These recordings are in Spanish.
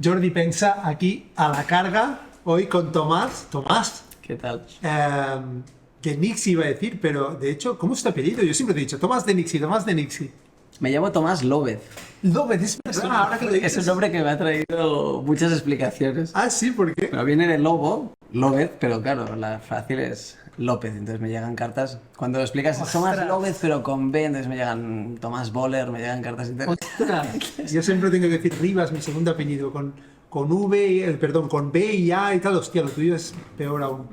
Jordi Pensa aquí a la carga, hoy con Tomás. Tomás, ¿Qué tal? de Nixie iba a decir, pero de hecho, ¿cómo es tu apellido? Yo siempre te he dicho Tomás de Nixie, Tomás de Nixie. Me llamo Tomás López. López, es verdad, ahora que lo dices. Es un nombre que me ha traído muchas explicaciones. Ah, sí, ¿por qué? Pero viene de lobo, López, pero claro, la fácil es López. Entonces me llegan cartas. Cuando lo explicas, es Tomás López, pero con B, entonces me llegan Tomás Boller, me llegan cartas y tal. Ostras, yo siempre tengo que decir Rivas, mi segundo apellido, con V, perdón, con B y A y tal. Hostia, lo tuyo es peor aún.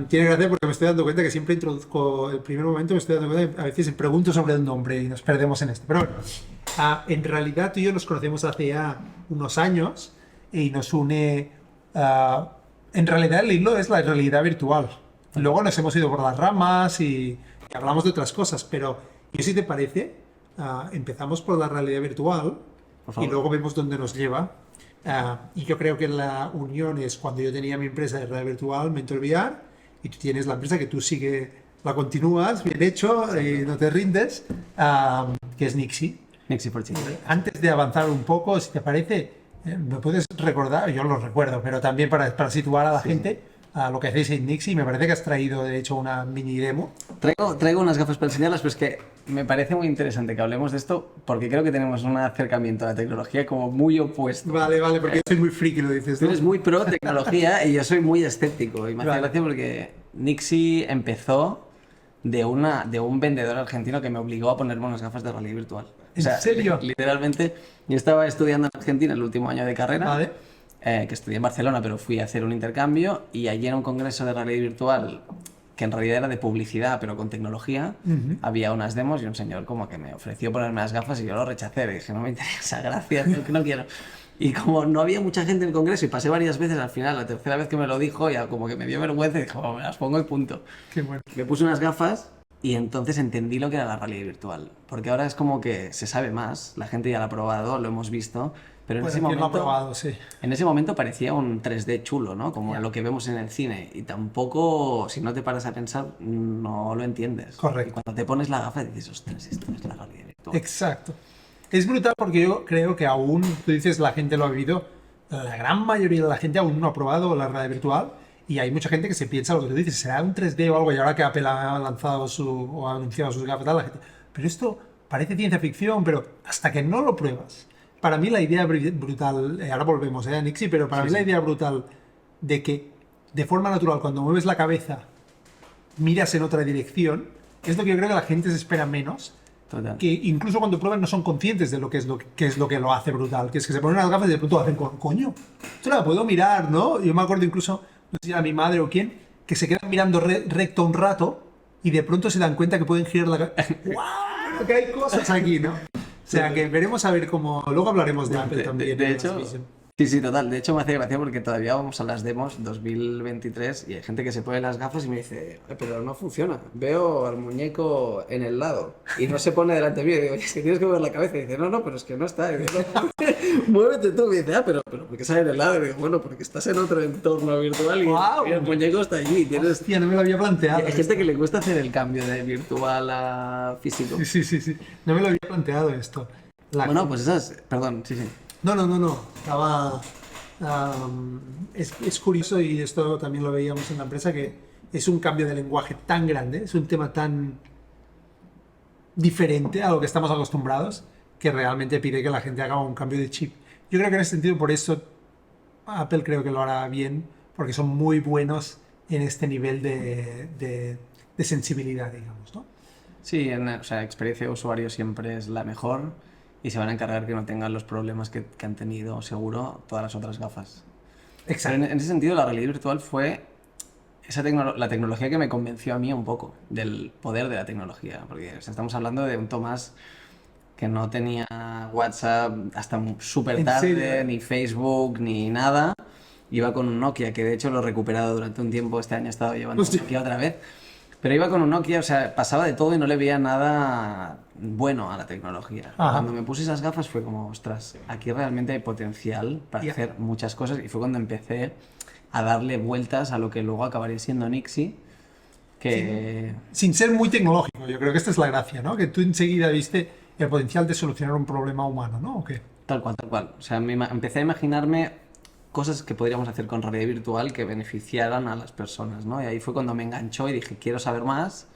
Tiene gracia porque me estoy dando cuenta que siempre introduzco el primer momento, me estoy dando cuenta que a veces pregunto sobre el nombre y nos perdemos en esto. Pero bueno, en realidad tú y yo nos conocemos hace ya unos años y nos une... en realidad el hilo es la realidad virtual. Luego nos hemos ido por las ramas y hablamos de otras cosas, pero yo si te parece, empezamos por la realidad virtual y luego vemos dónde nos lleva. Y yo creo que la unión es cuando yo tenía mi empresa de realidad virtual, Mentor VR, y tú tienes la empresa que tú la continúas, bien hecho, y no te rindes, que es Nixie. Nixie for Change. Antes de avanzar un poco, si te parece, me puedes recordar, yo lo recuerdo, pero también para situar a la gente a lo que hacéis en Nixie. Me parece que has traído, de hecho, una mini demo. Traigo unas gafas para enseñarlas, pero es que me parece muy interesante que hablemos de esto porque creo que tenemos un acercamiento a la tecnología como muy opuesto. Vale, porque yo soy muy friki, lo dices, Tú ¿no? eres muy pro tecnología y yo soy muy escéptico. Y me hace gracia porque Nixie empezó de un vendedor argentino que me obligó a ponerme unas gafas de realidad virtual. ¿En serio? Literalmente, yo estaba estudiando en Argentina el último año de carrera. Vale. Que estudié en Barcelona, pero fui a hacer un intercambio y allí en un congreso de realidad virtual, que en realidad era de publicidad, pero con tecnología, había unas demos y un señor como que me ofreció ponerme las gafas y yo lo rechacé. Le dije, no me interesa, gracias, no quiero. Y como no había mucha gente en el congreso y pasé varias veces, al final, la tercera vez que me lo dijo, ya como que me dio vergüenza y dije, me las pongo y punto. Qué bueno. Me puse unas gafas y entonces entendí lo que era la realidad virtual. Porque ahora es como que se sabe más, la gente ya lo ha probado, lo hemos visto. Pero Bueno, ¿quién lo ha probado? Sí. en ese momento parecía un 3D chulo, ¿no? Como lo que vemos en el cine. Y tampoco, si no te paras a pensar, no lo entiendes. Correcto. Y cuando te pones la gafa dices, ostras, esto es la realidad virtual. Exacto. Es brutal porque yo creo que aún, tú dices, la gente lo ha vivido, la gran mayoría de la gente aún no ha probado la realidad virtual y hay mucha gente que se piensa lo que tú dices, será un 3D o algo, y ahora que Apple ha lanzado o ha anunciado sus gafas, la gente, pero esto parece ciencia ficción, pero hasta que no lo pruebas. Para mí la idea brutal, ahora volvemos a Nixie, pero para mí la idea brutal de que de forma natural cuando mueves la cabeza miras en otra dirección, es lo que yo creo que la gente se espera menos. Total. Que incluso cuando prueban no son conscientes de lo que es lo que lo hace brutal, que es que se ponen las gafas y de pronto hacen coño, esto la puedo mirar, ¿no? Yo me acuerdo incluso, no sé si era mi madre o quién, que se quedan mirando recto un rato y de pronto se dan cuenta que pueden girar la cabeza. ¡Wow! Que hay cosas aquí, ¿no? O sea, que veremos a ver cómo... Luego hablaremos de Apple también. De hecho, sí, total. De hecho, me hace gracia porque todavía vamos a las demos 2023 y hay gente que se pone las gafas y me dice, pero no funciona. Veo al muñeco en el lado y no se pone delante mío. Y digo, es que tienes que mover la cabeza. Y dice, no, pero es que no está. Y digo, no, muévete tú. Y dice, pero ¿por qué sale en el lado? Y digo, bueno, porque estás en otro entorno virtual y el muñeco está allí. Tienes... Hostia, no me lo había planteado. Hay gente que le cuesta hacer el cambio de virtual a físico. Sí. No me lo había planteado esto. Bueno, pues esas... Perdón, sí. No. Estaba... es curioso, y esto también lo veíamos en la empresa, que es un cambio de lenguaje tan grande, es un tema tan diferente a lo que estamos acostumbrados, que realmente pide que la gente haga un cambio de chip. Yo creo que en ese sentido, por eso Apple creo que lo hará bien, porque son muy buenos en este nivel de sensibilidad, digamos, ¿no? Sí, experiencia de usuario siempre es la mejor y se van a encargar que no tengan los problemas que han tenido, seguro, todas las otras gafas. Exacto. Pero en ese sentido, la realidad virtual fue la tecnología que me convenció a mí un poco del poder de la tecnología. Porque estamos hablando de un Tomás que no tenía WhatsApp hasta súper tarde, ni Facebook, ni nada. Iba con un Nokia, que de hecho lo he recuperado durante un tiempo. Este año he estado llevando un Nokia otra vez. Pero iba con un Nokia, o sea, pasaba de todo y no le veía nada bueno a la tecnología. Ajá. Cuando me puse esas gafas fue como, ostras, aquí realmente hay potencial para hacer muchas cosas. Y fue cuando empecé a darle vueltas a lo que luego acabaría siendo Nixie. Que... Sin ser muy tecnológico, yo creo que esta es la gracia, ¿no? Que tú enseguida viste el potencial de solucionar un problema humano, ¿no? ¿O qué? Tal cual, tal cual. O sea, empecé a imaginarme cosas que podríamos hacer con realidad virtual que beneficiaran a las personas, ¿no? Y ahí fue cuando me enganchó y dije, quiero saber más.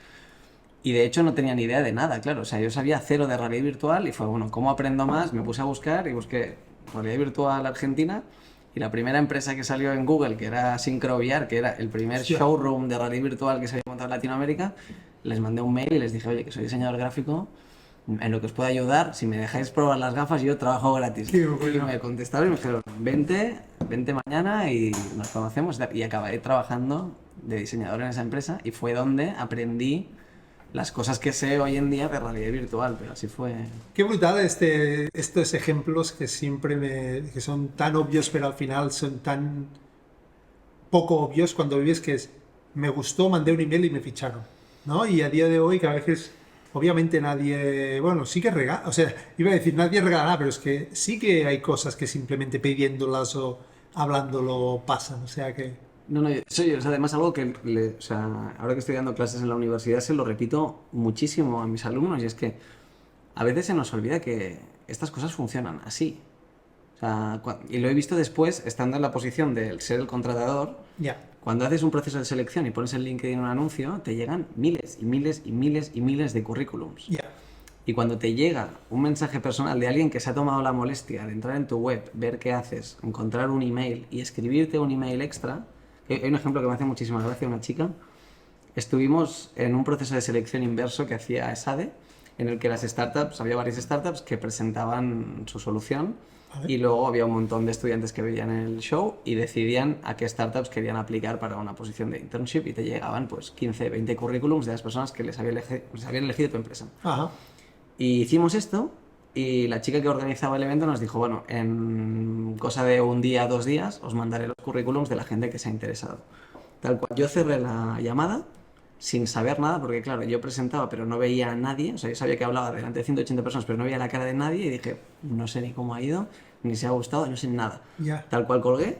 Y de hecho no tenía ni idea de nada, claro. O sea, yo sabía cero de realidad virtual y fue, bueno, ¿cómo aprendo más? Me puse a buscar y busqué realidad virtual Argentina. Y la primera empresa que salió en Google, que era SyncroVR, que era el primer Hostia. showroom de realidad virtual que se había montado en Latinoamérica, les mandé un mail y les dije, oye, que soy diseñador gráfico, en lo que os pueda ayudar, si me dejáis probar las gafas, yo trabajo gratis. Qué bueno. Y me contestaron y me dijeron, vente mañana y nos conocemos. Y acabé trabajando de diseñador en esa empresa y fue donde aprendí las cosas que sé hoy en día de realidad virtual, pero así fue. Qué brutal estos ejemplos que que son tan obvios, pero al final son tan poco obvios cuando vives que es, me gustó, mandé un email y me ficharon, ¿no? Y a día de hoy que a veces, obviamente nadie, bueno, sí que regala, o sea, iba a decir nadie regala nada, pero es que sí que hay cosas que simplemente pidiéndolas o hablándolo pasan, o sea que... No, no, eso es además algo que, o sea, ahora que estoy dando clases en la universidad se lo repito muchísimo a mis alumnos y es que a veces se nos olvida que estas cosas funcionan así. O sea, y lo he visto después, estando en la posición de ser el contratador, Ya, cuando haces un proceso de selección y pones en LinkedIn un anuncio, te llegan miles y miles y miles y miles de currículums. ya, Y cuando te llega un mensaje personal de alguien que se ha tomado la molestia de entrar en tu web, ver qué haces, encontrar un email y escribirte un email extra, hay un ejemplo que me hace muchísima gracia, una chica. Estuvimos en un proceso de selección inverso que hacía ESADE, en el que las startups, había varias startups que presentaban su solución vale, y luego había un montón de estudiantes que veían el show y decidían a qué startups querían aplicar para una posición de internship y te llegaban pues 15, 20 currículums de las personas que les habían elegido tu empresa. ajá, Y hicimos esto y la chica que organizaba el evento nos dijo, bueno, en cosa de un día, 2 días, os mandaré los currículums de la gente que se ha interesado. Tal cual, yo cerré la llamada sin saber nada, porque claro, yo presentaba pero no veía a nadie, o sea, yo sabía que hablaba delante de 180 personas, pero no veía la cara de nadie y dije, no sé ni cómo ha ido, ni si ha gustado, no sé nada. ya. Tal cual colgué,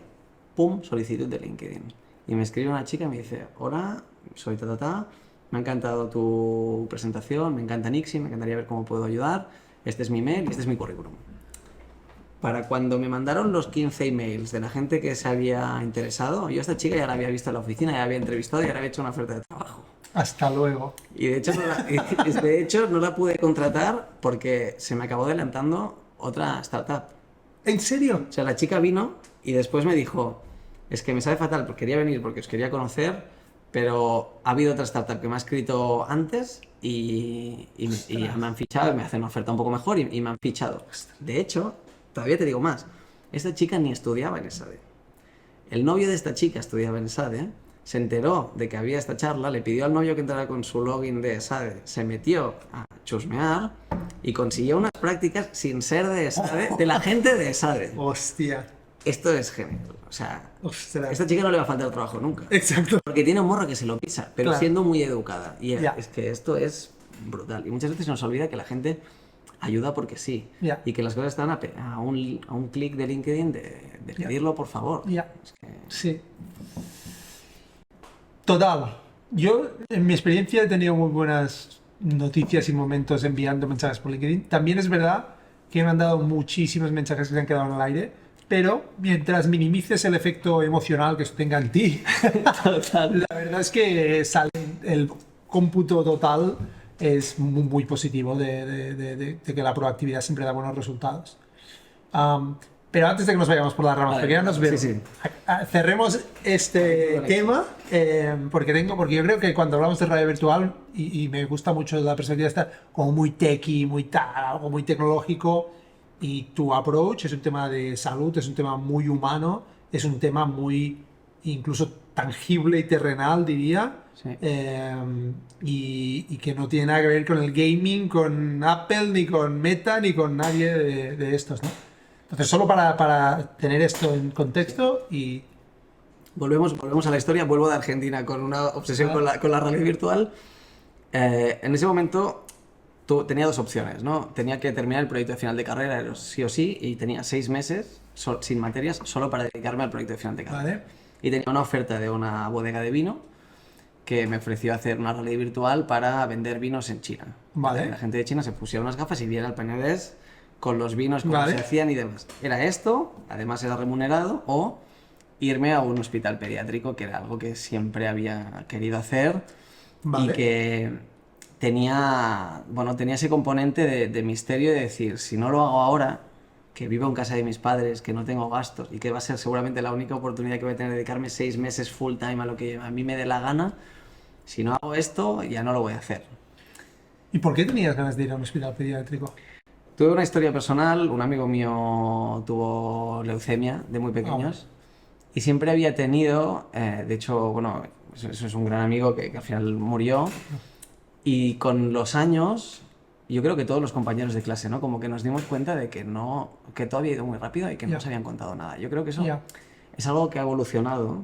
pum, solicitud de LinkedIn. Y me escribe una chica y me dice, hola, soy ta, me ha encantado tu presentación, me encanta Nixie, me encantaría ver cómo puedo ayudar, este es mi mail y este es mi currículum. Para cuando me mandaron los 15 emails de la gente que se había interesado, yo a esta chica ya la había visto en la oficina, ya la había entrevistado y ya le había hecho una oferta de trabajo. Hasta luego. Y de hecho, de hecho no la pude contratar porque se me acabó adelantando otra startup. ¿En serio? O sea, la chica vino y después me dijo, es que me sabe fatal porque quería venir porque os quería conocer, pero ha habido otra startup que me ha escrito antes y me han fichado y me hacen una oferta un poco mejor y me han fichado. De hecho, todavía te digo más, esta chica ni estudiaba en ESADE. El novio de esta chica estudiaba en ESADE, se enteró de que había esta charla, le pidió al novio que entrara con su login de ESADE, se metió a chusmear y consiguió unas prácticas sin ser de ESADE, de la gente de ESADE. Hostia. Esto es genial. O sea, Ostras. a esta chica no le va a faltar trabajo nunca. Exacto. Porque tiene un morro que se lo pisa, pero Claro. siendo muy educada. Y Ya. es que esto es brutal. Y muchas veces se nos olvida que la gente ayuda porque sí. Ya. Y que las cosas están a un clic de LinkedIn de pedirlo, por favor. Ya. Es que- Sí. Total. Yo, en mi experiencia, he tenido muy buenas noticias y momentos enviando mensajes por LinkedIn. También es verdad que me han dado muchísimos mensajes que se han quedado en el aire, pero mientras minimices el efecto emocional que esto tenga en ti, la verdad es que el cómputo total es muy positivo de que la proactividad siempre da buenos resultados. Pero antes de que nos vayamos por las ramas, Vale, porque ya nos vemos. sí. Cerremos este tema porque yo creo que cuando hablamos de realidad virtual y me gusta mucho la perspectiva esta como muy techy, muy tal, algo muy tecnológico, y tu approach es un tema de salud, es un tema muy humano, es un tema muy incluso tangible y terrenal, diría. Sí. Y que no tiene nada que ver con el gaming, con Apple, ni con Meta, ni con nadie de estos, ¿no? Entonces, solo para tener esto en contexto y... Volvemos a la historia, vuelvo de Argentina con una obsesión con la realidad virtual. En ese momento tenía dos opciones, ¿no? Tenía que terminar el proyecto de final de carrera, sí o sí, y tenía 6 meses sin materias solo para dedicarme al proyecto de final de carrera. ¿Vale? Y tenía una oferta de una bodega de vino que me ofreció hacer una realidad virtual para vender vinos en China. Vale. La gente de China se pusiera unas gafas y viera el Penedès con los vinos, cómo Vale. se hacían y demás. Era esto, además era remunerado, o irme a un hospital pediátrico, que era algo que siempre había querido hacer y Vale. que tenía, bueno, tenía ese componente de misterio de decir, si no lo hago ahora, que vivo en casa de mis padres, que no tengo gastos y que va a ser seguramente la única oportunidad que voy a tener de dedicarme 6 meses full time a lo que a mí me dé la gana, si no hago esto, ya no lo voy a hacer. ¿Y por qué tenías ganas de ir a un hospital pediátrico? Tuve una historia personal, un amigo mío tuvo leucemia de muy pequeños y siempre había tenido, de hecho, bueno, eso es un gran amigo que al final murió y con los años, yo creo que todos los compañeros de clase, ¿no? Como que nos dimos cuenta de que no, que todo había ido muy rápido y que no Ya. nos habían contado nada. Yo creo que eso Ya. es algo que ha evolucionado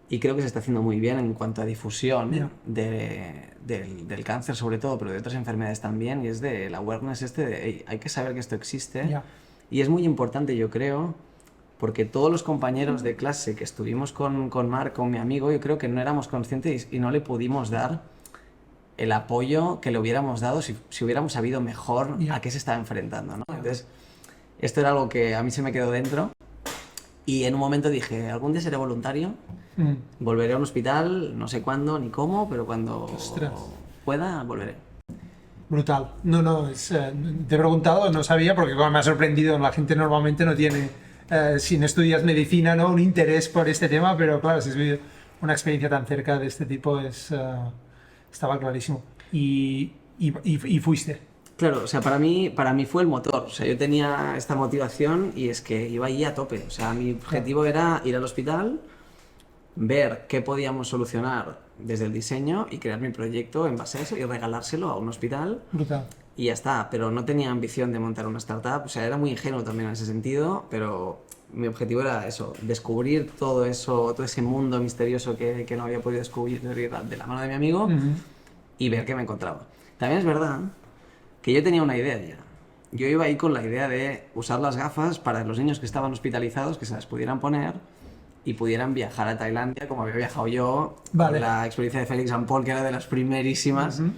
y creo que se está haciendo muy bien en cuanto a difusión Ya. del cáncer sobre todo, pero de otras enfermedades también, y es del awareness este de, "Ey, hay que saber que esto existe". Ya. Y es muy importante, yo creo, porque todos los compañeros de clase que estuvimos con Marc, con mi amigo, yo creo que no éramos conscientes y no le pudimos dar el apoyo que le hubiéramos dado si hubiéramos sabido mejor Ya. a qué se estaba enfrentando, ¿no? Entonces, esto era algo que a mí se me quedó dentro y en un momento dije, algún día seré voluntario, Mm. volveré a un hospital, no sé cuándo ni cómo, pero cuando Ostras. pueda, volveré. Brutal. No, no, te he preguntado, no sabía, porque como me ha sorprendido, la gente normalmente no tiene, si no estudias medicina, ¿no? Un interés por este tema, pero claro, si has vivido una experiencia tan cerca de este tipo, estaba clarísimo. Y fuiste. Claro, o sea, para mí fue el motor. O sea, yo tenía esta motivación y es que iba ahí a tope. O sea, mi objetivo era ir al hospital, ver qué podíamos solucionar desde el diseño y crear mi proyecto en base a eso y regalárselo a un hospital Brutal. y ya está. Pero no tenía ambición de montar una startup. O sea, era muy ingenuo también en ese sentido, pero mi objetivo era eso, descubrir todo eso, todo ese mundo misterioso que no había podido descubrir de la mano de mi amigo Ujú. y ver qué me encontraba. También es verdad que yo tenía una idea ya. Yo iba ahí con la idea de usar las gafas para los niños que estaban hospitalizados, que se las pudieran poner y pudieran viajar a Tailandia, como había viajado yo, Vale. con la experiencia de Félix and Paul, que era de las primerísimas, Ujú.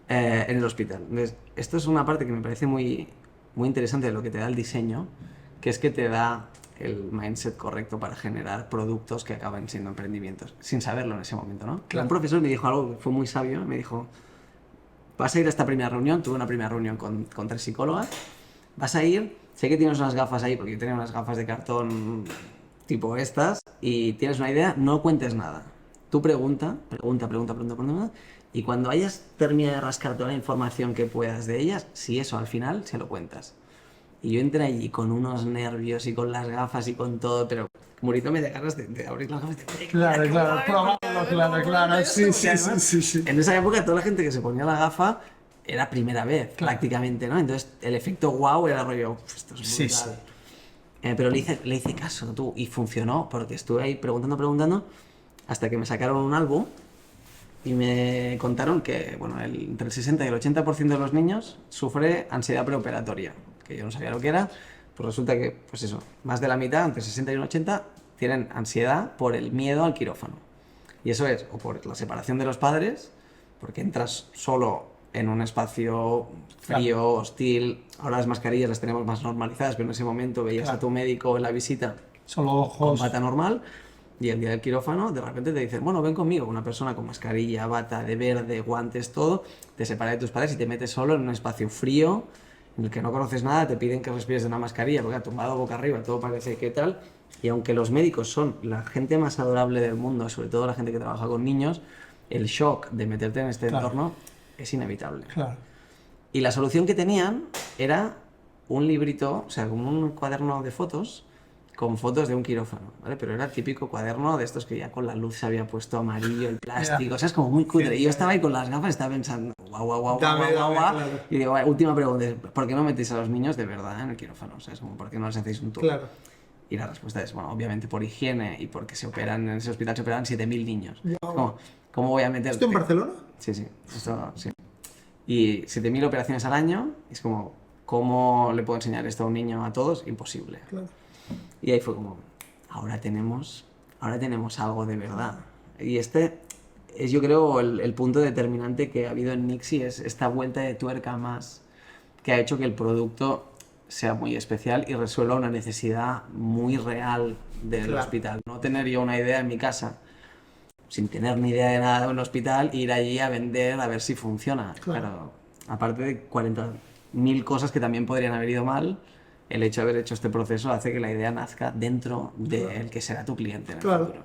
en el hospital. Entonces, esto es una parte que me parece muy, muy interesante de lo que te da el diseño, que es que te da el mindset correcto para generar productos que acaban siendo emprendimientos, sin saberlo en ese momento, ¿no? Claro. Un profesor me dijo algo que fue muy sabio, me dijo, vas a ir a esta primera reunión, tuve una primera reunión con 3 psicólogas, vas a ir, sé que tienes unas gafas ahí, porque yo tenía unas gafas de cartón tipo estas, y tienes una idea, no cuentes nada. Tú pregunta, y cuando hayas terminado de rascar toda la información que puedas de ellas, si eso al final, se lo cuentas. Y yo entré allí con unos nervios y con las gafas y con todo, pero muriéndome de ganas de abrir las gafas. Claro, claro, probarlo, claro, claro. Sí, sí, sí, sí, sí. En esa época toda la gente que se ponía la gafa era primera vez, Claro. prácticamente, ¿no? Entonces el efecto wow era rollo, "Uf, esto es Sí, brutal". sí. Pero le hice caso, tú, y funcionó, porque estuve ahí preguntando, hasta que me sacaron un álbum y me contaron que, bueno, entre el 60 y el 80% de los niños sufre ansiedad preoperatoria, que yo no sabía lo que era, pues resulta que, pues eso, más de la mitad, entre 60 y un 80, tienen ansiedad por el miedo al quirófano. Y eso es o por la separación de los padres, porque entras solo en un espacio frío, hostil. Ahora las mascarillas las tenemos más normalizadas, pero en ese momento veías Claro. a tu médico en la visita Solo con ojos. bata normal y el día del quirófano de repente te dicen, bueno, ven conmigo, una persona con mascarilla, bata de verde, guantes, todo, te separa de tus padres y te metes solo en un espacio frío en el que no conoces nada, te piden que respires de una mascarilla, porque tumbado boca arriba, todo parece que tal, y aunque los médicos son la gente más adorable del mundo, sobre todo la gente que trabaja con niños, el shock de meterte en este Claro. entorno es inevitable. Claro. Y la solución que tenían era un librito, o sea, como un cuaderno de fotos con fotos de un quirófano, ¿vale? Pero era el típico cuaderno de estos que ya con la luz se había puesto amarillo, el plástico, o sea, es como muy cutre. Y yo estaba ahí con las gafas, estaba pensando, guau. Dame, claro. Y digo, vale, última pregunta, ¿por qué no metéis a los niños de verdad en el quirófano? O sea, es como, ¿por qué no les hacéis un tour? Claro. Y la respuesta es, bueno, obviamente por higiene y porque se operan, en ese hospital se operan 7.000 niños. ¿Cómo voy a meter? ¿Esto en Barcelona? Sí, esto sí. Y 7.000 operaciones al año, es como, ¿cómo le puedo enseñar esto a un niño a todos? Imposible. Claro. Y ahí fue como, ahora tenemos algo de verdad. Y este es, yo creo, el punto determinante que ha habido en Nixie, es esta vuelta de tuerca más que ha hecho que el producto sea muy especial y resuelva una necesidad muy real del Claro. hospital. No tener yo una idea en mi casa, sin tener ni idea de nada de un hospital, ir allí a vender a ver si funciona. Claro. Pero aparte de 40.000 cosas que también podrían haber ido mal, el hecho de haber hecho este proceso hace que la idea nazca dentro del que será tu cliente en el Claro. futuro.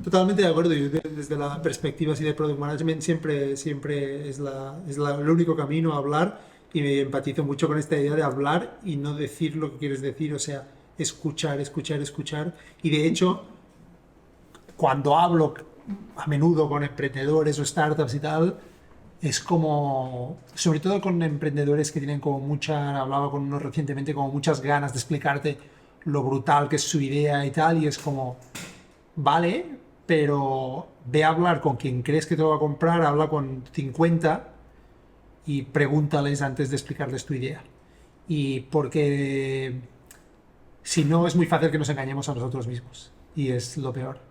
Totalmente de acuerdo. Yo desde la perspectiva así de Product Management siempre es el único camino a hablar, y me empatizo mucho con esta idea de hablar y no decir lo que quieres decir, o sea, escuchar, escuchar, escuchar. Y de hecho, cuando hablo a menudo con emprendedores o startups y tal, es como, sobre todo con emprendedores que tienen como hablaba con uno recientemente, como muchas ganas de explicarte lo brutal que es su idea y tal, y es como, vale, pero ve a hablar con quien crees que te lo va a comprar, habla con 50 y pregúntales antes de explicarles tu idea. Y porque si no, es muy fácil que nos engañemos a nosotros mismos, y es lo peor.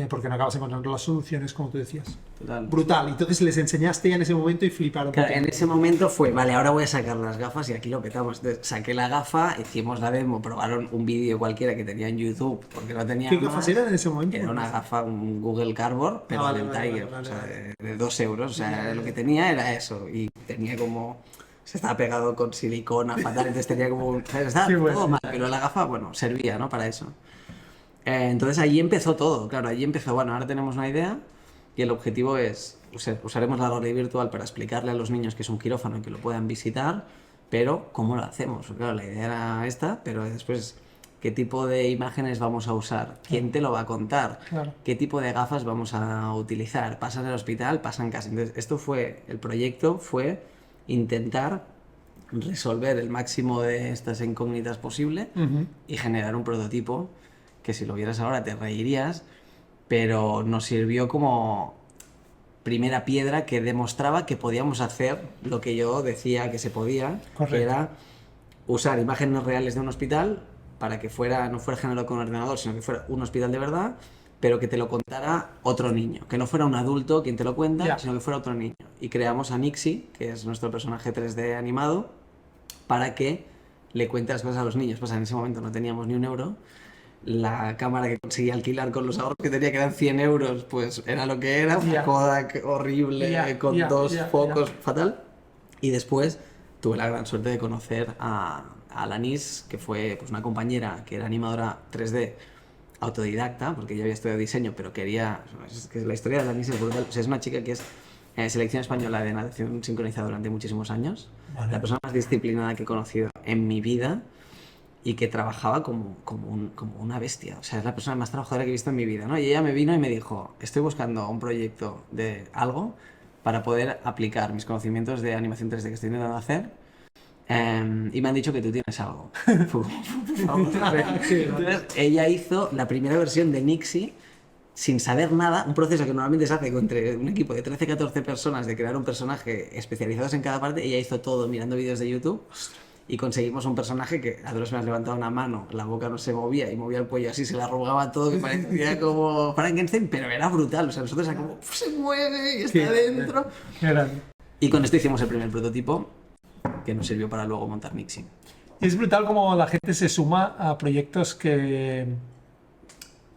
Porque no acabas encontrando las soluciones, como tú decías. Total. Brutal. Entonces les enseñaste ya en ese momento y fliparon. Claro, en ese momento fue, vale, ahora voy a sacar las gafas y aquí lo petamos. Entonces, saqué la gafa, hicimos la demo, probaron un vídeo cualquiera que tenía en YouTube porque no tenía ¿Qué más. gafas eran en ese momento? Era una gafa, un Google Cardboard, pero vale, del vale, Tiger, vale, o sea, vale. de 2 euros. O sea, lo que tenía era eso. Y tenía como. Se estaba pegado con silicona fatal, entonces tenía como. O sea, estaba Qué todo bueno. mal, pero la gafa, bueno, servía, ¿no? Para eso. Entonces allí empezó todo, claro, allí empezó, bueno, ahora tenemos una idea y el objetivo es, usaremos la realidad virtual para explicarle a los niños que es un quirófano y que lo puedan visitar, pero ¿cómo lo hacemos? Porque, claro, la idea era esta, pero después, ¿qué tipo de imágenes vamos a usar? ¿Quién te lo va a contar? Claro. ¿Qué tipo de gafas vamos a utilizar? ¿Pasa en el hospital? ¿Pasa en casa? Entonces, el proyecto fue intentar resolver el máximo de estas incógnitas posible y generar un prototipo que si lo vieras ahora te reirías, pero nos sirvió como primera piedra que demostraba que podíamos hacer lo que yo decía que se podía, Correcto. que era usar imágenes reales de un hospital para que no fuera generado con un ordenador, sino que fuera un hospital de verdad, pero que te lo contara otro niño, que no fuera un adulto quien te lo cuenta, Ya. sino que fuera otro niño. Y creamos a Nixie, que es nuestro personaje 3D animado, para que le cuente las cosas a los niños. Pues en ese momento no teníamos ni un euro. La cámara que conseguía alquilar con los ahorros que tenía, que eran 100 euros, pues era lo que era, una Ya. Kodak horrible, Ya, con ya, dos ya, focos, ya. fatal. Y después tuve la gran suerte de conocer a Alanis, que fue pues, una compañera que era animadora 3D autodidacta, porque ya había estudiado diseño, pero quería... Es que la historia de Alanis es brutal. O sea, es una chica que es selección española de natación sincronizada durante muchísimos años. Vale. La persona más disciplinada que he conocido en mi vida y que trabajaba como una bestia. O sea, es la persona más trabajadora que he visto en mi vida, ¿no? Y ella me vino y me dijo, estoy buscando un proyecto de algo para poder aplicar mis conocimientos de animación 3D que estoy intentando hacer. Y me han dicho que tú tienes algo. Fue como, por favor. Entonces, ella hizo la primera versión de Nixie sin saber nada, un proceso que normalmente se hace entre un equipo de 13-14 personas de crear un personaje especializados en cada parte. Ella hizo todo mirando vídeos de YouTube. Y conseguimos un personaje que a Dross me has levantado una mano, la boca no se movía y movía el cuello así, se le arrugaba todo, que parecía como Frankenstein, pero era brutal. O sea, nosotros era como, se mueve y está dentro. Qué grande. Y con esto hicimos el primer prototipo que nos sirvió para luego montar Nixie. Es brutal como la gente se suma a proyectos que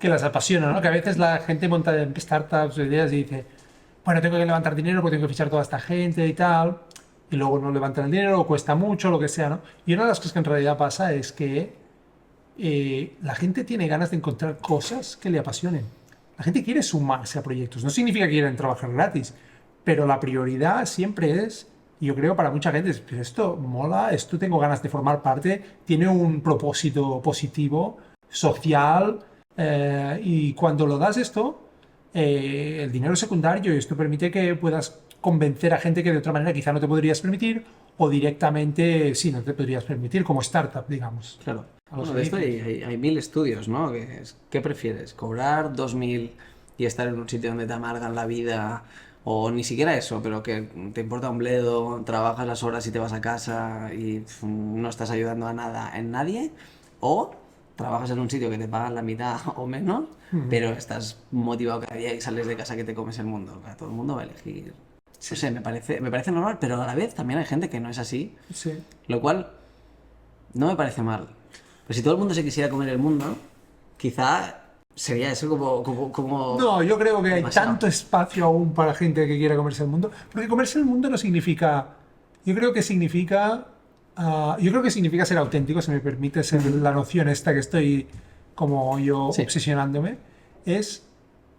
las apasionan, ¿no? Que a veces la gente monta startups o ideas y dice, bueno, tengo que levantar dinero porque tengo que fichar toda esta gente y tal, y luego no levantan el dinero o cuesta mucho, lo que sea, ¿no? Y una de las cosas que en realidad pasa es que la gente tiene ganas de encontrar cosas que le apasionen. La gente quiere sumarse a proyectos. No significa que quieran trabajar gratis, pero la prioridad siempre es, y yo creo para mucha gente, es, esto mola, esto tengo ganas de formar parte, tiene un propósito positivo, social, y cuando lo das esto, el dinero es secundario y esto permite que puedas convencer a gente que de otra manera quizá no te podrías permitir, o directamente sí, no te podrías permitir, como startup, digamos. Claro. A los Bueno, de esto inicios. hay 1000 estudios, ¿no? ¿Qué prefieres? ¿Cobrar 2000 y estar en un sitio donde te amargan la vida? O ni siquiera eso, pero que te importa un bledo, trabajas las horas y te vas a casa y no estás ayudando a nada en nadie. O trabajas en un sitio que te pagan la mitad o menos, pero estás motivado cada día y sales de casa que te comes el mundo. O sea, todo el mundo va a elegir. No sé, me parece normal, pero a la vez también hay gente que no es así. Sí. Lo cual no me parece mal. Pero si todo el mundo se quisiera comer el mundo, quizá sería eso como... No, yo creo que hay demasiado. tanto espacio aún para gente que quiera comerse el mundo. Porque comerse el mundo no significa. Yo creo que significa. Yo creo que significa ser auténtico, si me permite ser la noción esta que estoy como yo Sí. obsesionándome. Es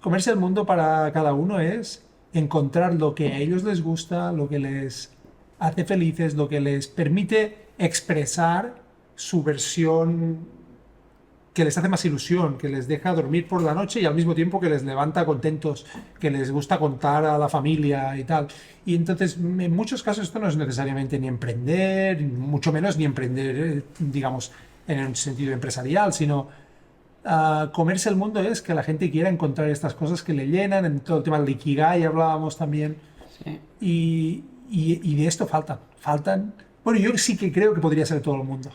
comerse el mundo para cada uno es encontrar lo que a ellos les gusta, lo que les hace felices, lo que les permite expresar su versión que les hace más ilusión, que les deja dormir por la noche y al mismo tiempo que les levanta contentos, que les gusta contar a la familia y tal. Y entonces, en muchos casos esto no es necesariamente ni emprender, mucho menos ni emprender, digamos, en un sentido empresarial, sino comerse el mundo es que la gente quiera encontrar estas cosas que le llenan, en todo el tema del Ikigai hablábamos también, Sí. y de esto faltan. Bueno, yo sí que creo que podría ser todo el mundo.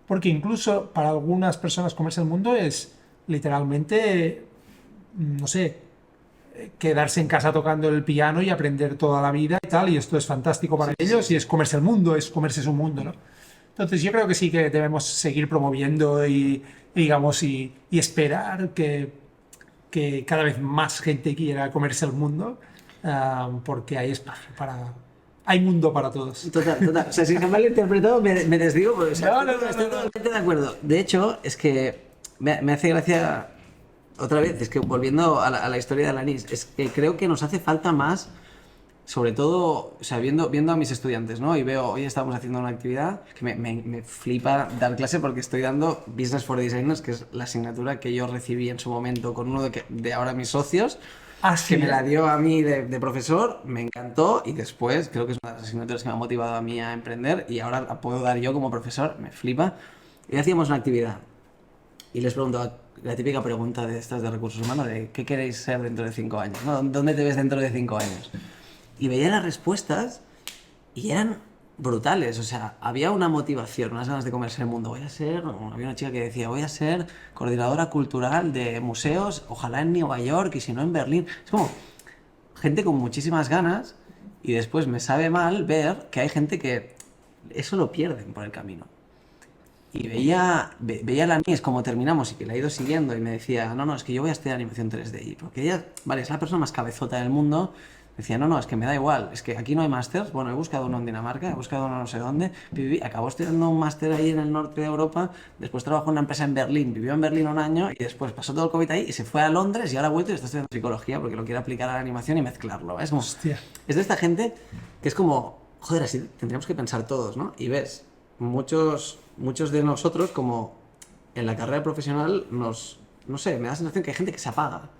Porque incluso para algunas personas comerse el mundo es literalmente, no sé, quedarse en casa tocando el piano y aprender toda la vida y tal, y esto es fantástico para ellos y es comerse el mundo, es comerse su mundo, ¿no? Entonces yo creo que sí que debemos seguir promoviendo digamos, y esperar que cada vez más gente quiera comerse el mundo, porque hay espacio para... Hay mundo para todos. Total, total. O sea, si jamás lo he interpretado, me desdigo, porque o sea, No, no, estoy, no, estoy no, no. totalmente de acuerdo. De hecho, es que me hace gracia, otra vez, es que volviendo a la historia de Alanis, es que creo que nos hace falta más, sobre todo, o sea, viendo a mis estudiantes, ¿no? Y veo, hoy estamos haciendo una actividad que me flipa dar clase porque estoy dando Business for Designers, que es la asignatura que yo recibí en su momento con uno de ahora mis socios, Así que me la dio a mí de profesor, me encantó y después creo que es una de las asignaturas que me ha motivado a mí a emprender y ahora la puedo dar yo como profesor, me flipa. Y hacíamos una actividad y les preguntaba la típica pregunta de estas de recursos humanos de ¿qué queréis ser dentro de 5 años? ¿No? ¿Dónde te ves dentro de 5 años? Y veía las respuestas y eran brutales, o sea, había una motivación, unas ganas de comerse el mundo. Había una chica que decía, voy a ser coordinadora cultural de museos, ojalá en Nueva York y si no en Berlín. Es como gente con muchísimas ganas y después me sabe mal ver que hay gente que eso lo pierden por el camino. Y veía a la Mies como terminamos y que la he ido siguiendo y me decía, no, es que yo voy a estudiar animación 3D. Porque ella, vale, es la persona más cabezota del mundo. Decía, no, es que me da igual, es que aquí no hay másters. Bueno, he buscado uno en Dinamarca, he buscado uno no sé dónde. Acabó estudiando un máster ahí en el norte de Europa. Después trabajó en una empresa en Berlín, vivió en Berlín un año y después pasó todo el COVID ahí y se fue a Londres y ahora ha vuelto y está estudiando psicología porque lo quiere aplicar a la animación y mezclarlo. Es como, Hostia. es de esta gente que es como, joder, así tendríamos que pensar todos, ¿no? Y ves, muchos de nosotros, como en la carrera profesional, no sé, me da la sensación que hay gente que se apaga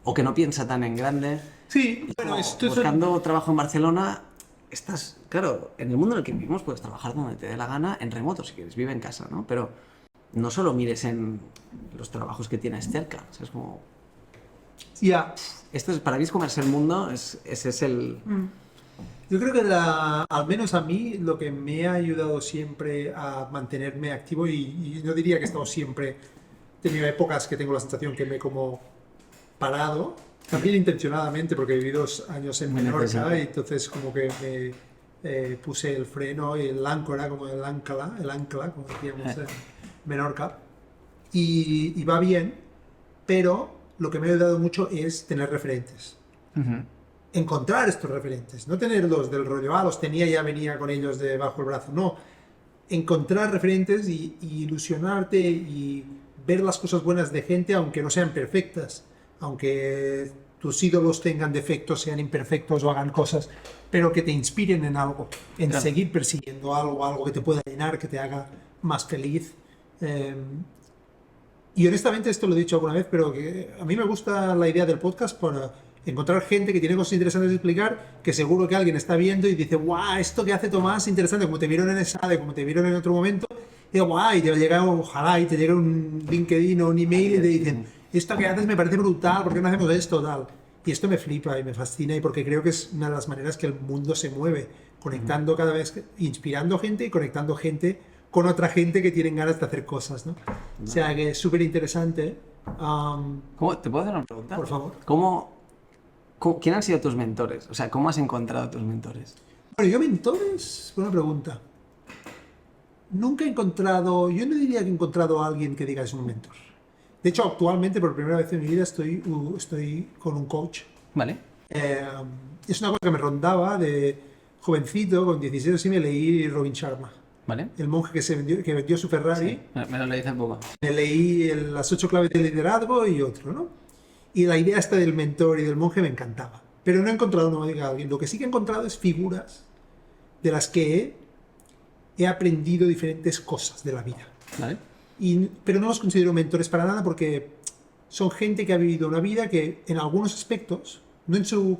o que no piensa tan en grande. Sí, bueno, Como esto es... buscando trabajo en Barcelona, estás, claro, en el mundo en el que vivimos puedes trabajar donde te dé la gana, en remoto si quieres, vive en casa, ¿no? Pero no solo mires en los trabajos que tienes cerca, o sea, es como... Ya. Esto es, para mí es comerse el mundo, ese es el... Yo creo que al menos a mí lo que me ha ayudado siempre a mantenerme activo y no diría que he estado siempre, he tenido épocas que tengo la sensación que me he como parado, también intencionadamente porque viví 2 años en Muy Menorca necesario. y entonces como que me puse el freno y el áncora, como el ancla, como decíamos en Menorca, y va bien, pero lo que me ha ayudado mucho es tener referentes. Encontrar estos referentes, no tenerlos del rollo, los tenía y ya venía con ellos debajo del brazo, no, encontrar referentes y ilusionarte y ver las cosas buenas de gente aunque no sean perfectas, aunque tus ídolos tengan defectos, sean imperfectos o hagan cosas, pero que te inspiren en algo, en Claro. seguir persiguiendo algo que te pueda llenar, que te haga más feliz. Y honestamente esto lo he dicho alguna vez, pero que a mí me gusta la idea del podcast para encontrar gente que tiene cosas interesantes de explicar, que seguro que alguien está viendo y dice, guau, esto que hace Tomás interesante, como te vieron en esa, como te vieron en otro momento, y guau, y te llega, ojalá, y te llega un LinkedIn o un email y te dicen, esto que haces me parece brutal, ¿por qué no hacemos esto, tal? Y esto me flipa y me fascina y porque creo que es una de las maneras que el mundo se mueve, conectando cada vez, inspirando gente y conectando gente con otra gente que tienen ganas de hacer cosas, ¿no? O sea que es súper interesante. ¿Te puedo hacer una pregunta? Por favor. ¿Quién han sido tus mentores? O sea, ¿cómo has encontrado tus mentores? Bueno, yo mentores, buena pregunta. nunca he encontrado, yo no diría que he encontrado a alguien que diga es un mentor. De hecho, actualmente, por primera vez en mi vida, estoy con un coach. Vale. Es una cosa que me rondaba de jovencito, con 16 así me leí Robin Sharma, Vale. el monje que vendió su Ferrari. Sí, me lo leí hace poco. Me leí las 8 claves del liderazgo y otro, ¿no? Y la idea esta del mentor y del monje me encantaba. Pero no he encontrado uno que diga alguien. Lo que sí que he encontrado es figuras de las que he aprendido diferentes cosas de la vida. Vale. Pero no los considero mentores para nada porque son gente que ha vivido una vida que en algunos aspectos, no en su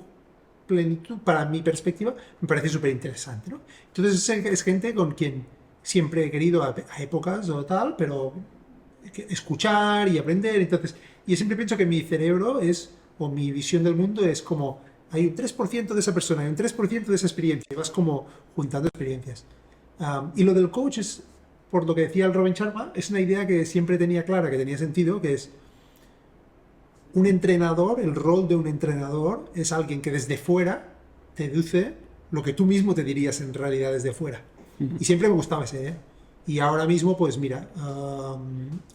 plenitud, para mi perspectiva, me parece súper interesante, ¿no? Entonces es gente con quien siempre he querido a épocas o tal, pero escuchar y aprender. Entonces, yo siempre pienso que mi cerebro o mi visión del mundo es como, hay un 3% de esa persona, hay un 3% de esa experiencia, y vas como juntando experiencias. Y lo del coach es, por lo que decía el Robin Sharma, es una idea que siempre tenía clara, que tenía sentido, que es un entrenador, el rol de un entrenador es alguien que desde fuera te deduce lo que tú mismo te dirías en realidad desde fuera. Y siempre me gustaba esa idea. Y ahora mismo, pues mira,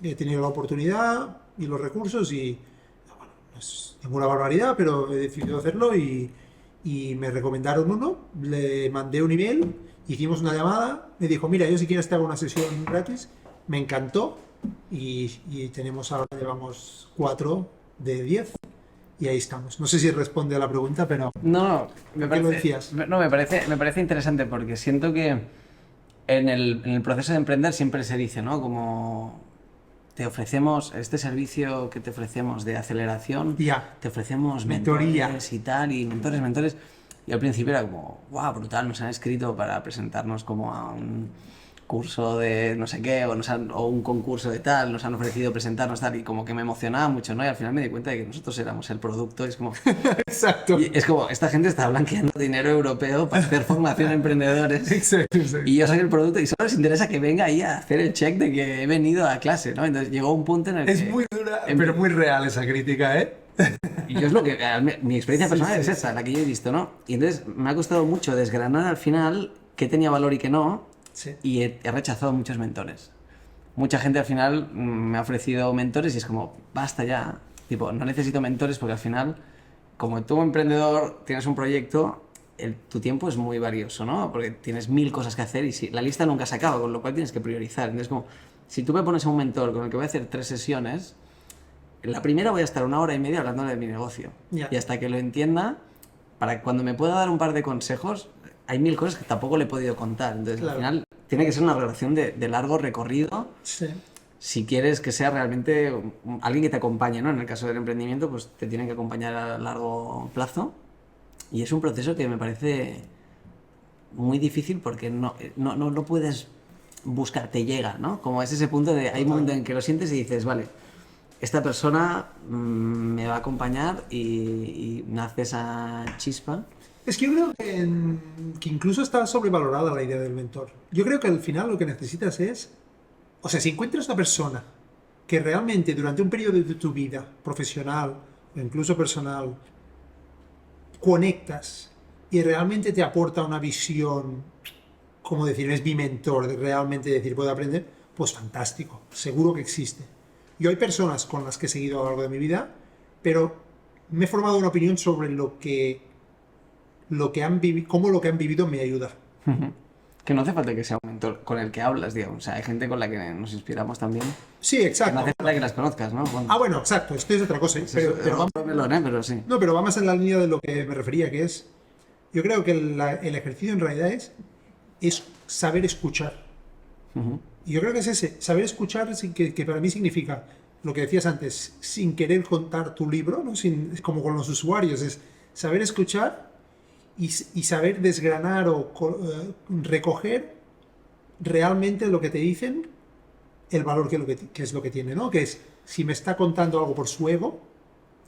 he tenido la oportunidad y los recursos y bueno, no es ninguna barbaridad, pero he decidido hacerlo y me recomendaron uno, le mandé un email, hicimos una llamada, me dijo, mira, yo si quieres te hago una sesión gratis, me encantó y tenemos ahora, llevamos 4 de 10 y ahí estamos. No sé si responde a la pregunta, pero No, me ¿qué parece, lo decías? No, me parece interesante porque siento que en el proceso de emprender siempre se dice, ¿no? Como te ofrecemos este servicio que te ofrecemos de aceleración, Ya. te ofrecemos Mentoría. mentores y tal, y mentores. Y al principio era como, wow, brutal, nos han escrito para presentarnos como a un curso de no sé qué, o un concurso de tal, nos han ofrecido presentarnos tal, y como que me emocionaba mucho, ¿no? Y al final me di cuenta de que nosotros éramos el producto, es como... Exacto. Y es como, esta gente está blanqueando dinero europeo para hacer formación a emprendedores. Exacto. Y yo soy el producto y solo les interesa que venga ahí a hacer el check de que he venido a clase, ¿no? Entonces llegó un punto en el que... Es muy dura, pero muy real esa crítica, ¿eh? Y yo es lo que... Mi experiencia personal es esa, la que yo he visto, ¿no? Y entonces me ha costado mucho desgranar al final qué tenía valor y qué no. Sí. Y he rechazado muchos mentores. Mucha gente al final me ha ofrecido mentores y es como, basta ya. Tipo, no necesito mentores porque al final, como tú emprendedor tienes un proyecto, tu tiempo es muy valioso, ¿no? Porque tienes 1000 cosas que hacer y la lista nunca se acaba, con lo cual tienes que priorizar. Entonces, como, si tú me pones a un mentor con el que voy a hacer 3 sesiones, en la primera voy a estar 1 hora y media hablando de mi negocio. Ya. Y hasta que lo entienda, para que cuando me pueda dar un par de consejos, hay 1000 cosas que tampoco le he podido contar. Entonces, Claro. al final, tiene que ser una relación de largo recorrido Sí. si quieres que sea realmente alguien que te acompañe, ¿no? En el caso del emprendimiento, pues te tienen que acompañar a largo plazo. Y es un proceso que me parece muy difícil porque no puedes buscar, te llega, ¿no? Como es ese punto de, hay un momento en que lo sientes y dices, vale, esta persona me va a acompañar y nace esa chispa. Es que yo creo que incluso está sobrevalorada la idea del mentor. Yo creo que al final lo que necesitas es, o sea, si encuentras una persona que realmente durante un periodo de tu vida, profesional o incluso personal, conectas y realmente te aporta una visión, como decir, es mi mentor, de realmente decir, puedo aprender, pues fantástico, seguro que existe. Yo hay personas con las que he seguido a lo largo de mi vida, pero me he formado una opinión sobre lo que han vivido, cómo lo que han vivido me ayuda. Que no hace falta que sea un mentor con el que hablas, digamos. O sea, hay gente con la que nos inspiramos también. Sí, Que exacto. no hace falta que las conozcas, ¿no? Bueno, Bueno, exacto, esto es otra cosa. Pero va, otro melón, ¿eh? Pero sí. no, pero va más en la línea de lo que me refería, que es, yo creo que el ejercicio en realidad es saber escuchar. Y yo creo que es ese, saber escuchar que para mí significa lo que decías antes, sin querer contar tu libro, ¿no? Es como con los usuarios, es saber escuchar y saber desgranar o recoger realmente lo que te dicen, el valor que es lo que tiene, ¿no? Que es, si me está contando algo por su ego,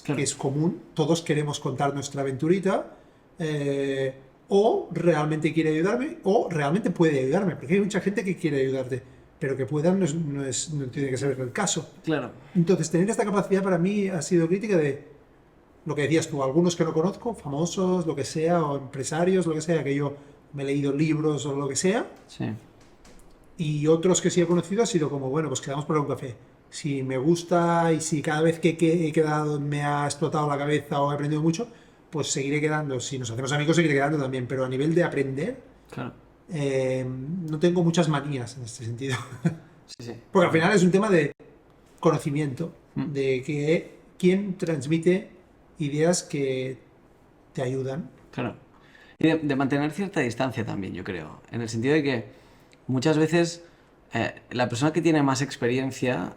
Claro. que es común, todos queremos contar nuestra aventurita, o realmente quiere ayudarme, o realmente puede ayudarme, porque hay mucha gente que quiere ayudarte, pero que puedan no tiene que ser el caso. Claro. Entonces, tener esta capacidad para mí ha sido crítica de lo que decías tú, algunos que no conozco, famosos, lo que sea, o empresarios, lo que sea, que yo me he leído libros o lo que sea, Sí. Y otros que sí he conocido ha sido como, bueno, pues quedamos por un café. Si me gusta y si cada vez que he quedado me ha explotado la cabeza o he aprendido mucho, pues seguiré quedando. Si nos hacemos amigos, seguiré quedando también. Pero a nivel de aprender, Claro. no tengo muchas manías en este sentido. Sí, sí. Porque al final es un tema de conocimiento, Mm. de que quién transmite ideas que te ayudan. Claro. Y de mantener cierta distancia también, yo creo. En el sentido de que muchas veces la persona que tiene más experiencia